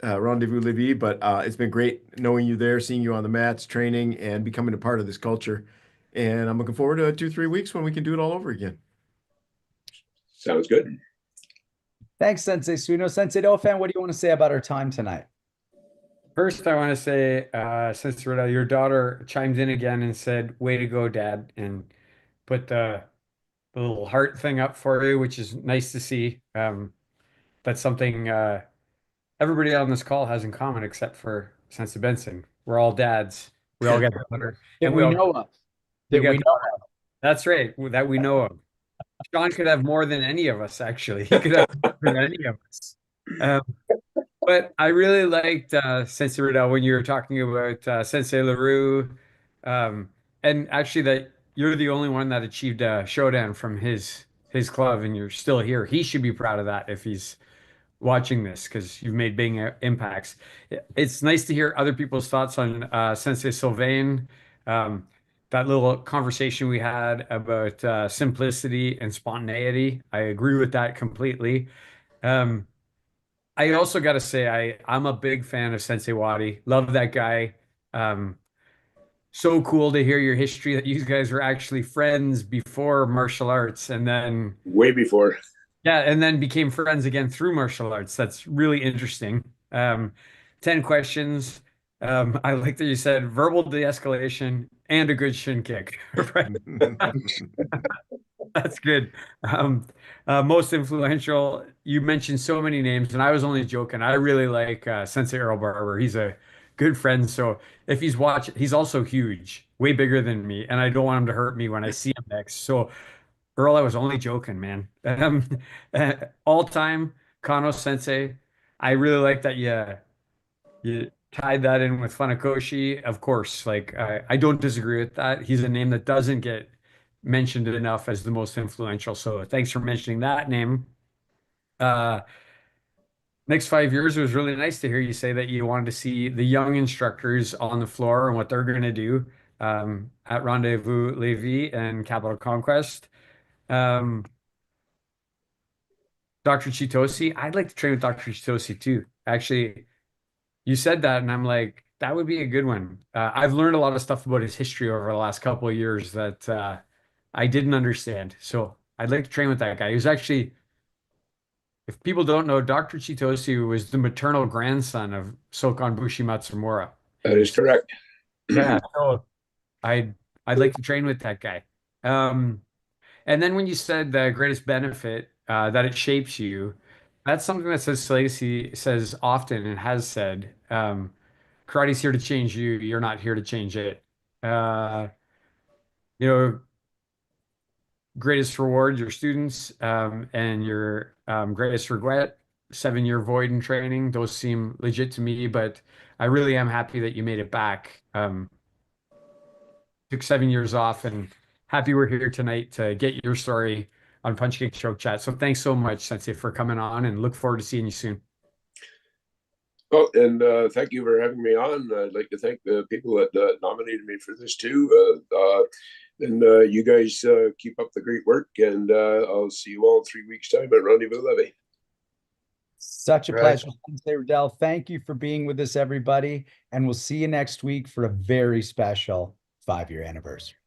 Rendezvous Levy. But it's been great knowing you there, seeing you on the mats, training, and becoming a part of this culture. And I'm looking forward to 2, 3 weeks when we can do it all over again. Sounds good. Thanks, Sensei Suino. Sensei Dauphin, what do you want to say about our time tonight? First, I want to say, Sensei Riddell, your daughter chimed in again and said, "Way to go, Dad," and put the little heart thing up for you, which is nice to see. That's something everybody on this call has in common, except for Sensei Benson. We're all dads. We all get better, That and we know of. we That get we know better. That's right, that we know of. Sean could have more than any of us, actually. He could have more than any of us. Um, but I really liked Sensei Riddell when you were talking about Sensei Leroux, um, and actually that you're the only one that achieved a showdown from his club, and you're still here. He should be proud of that if he's watching this because you've made big impacts. It's nice to hear other people's thoughts on Sensei Sylvain. Um, that little conversation we had about simplicity and spontaneity. I agree with that completely. Um, I also got to say, I'm a big fan of Sensei Wadi. Love that guy. Um, so cool to hear your history that you guys were actually friends before martial arts, and then Way before. yeah, and then became friends again through martial arts. That's really interesting. 10 questions. I like that you said verbal de-escalation and a good shin kick. Right. That's good. Um, Most influential. You mentioned so many names, and I was only joking. I really like Sensei Earl Barber. He's a good friend. So if he's watching, he's also huge, way bigger than me, and I don't want him to hurt me when I see him next. So Earl, I was only joking, man. All time Kano Sensei. I really like that you tied that in with Funakoshi. Of course, like I don't disagree with that. He's a name that doesn't get mentioned enough as the most influential. So thanks for mentioning that name. Uh, Next 5 years, it was really nice to hear you say that you wanted to see the young instructors on the floor and what they're going to do at Rendezvous Levy and Capital Conquest. Um, Dr. Chitosi, I'd like to train with Dr. Chitosi too. Actually, you said that, and I'm like, that would be a good one. I've learned a lot of stuff about his history over the last couple of years that I didn't understand. So I'd like to train with that guy. He was actually, if people don't know, Dr. Chitosi was the maternal grandson of Sokan Bushi Matsumura. That is correct. Yeah, so I'd like to train with that guy. And then when you said the greatest benefit that it shapes you, that's something that says Slacy says often and has said. Karate's here to change you. You're not here to change it. Uh, you know, greatest reward your students and your greatest regret, 7 year void in training. Those seem legit to me, but I really am happy that you made it back. Took 7 years off and happy we're here tonight to get your story on Punch Kick Choke Chat. So thanks so much, Sensei, for coming on and look forward to seeing you soon. Well, and thank you for having me on. I'd like to thank the people that nominated me for this too. And you guys keep up the great work, and I'll see you all in 3 weeks' time at Rendezvous Levy. Such a Right. pleasure, Sensei Riddell. Thank you for being with us, everybody. And we'll see you next week for a very special 5-year anniversary.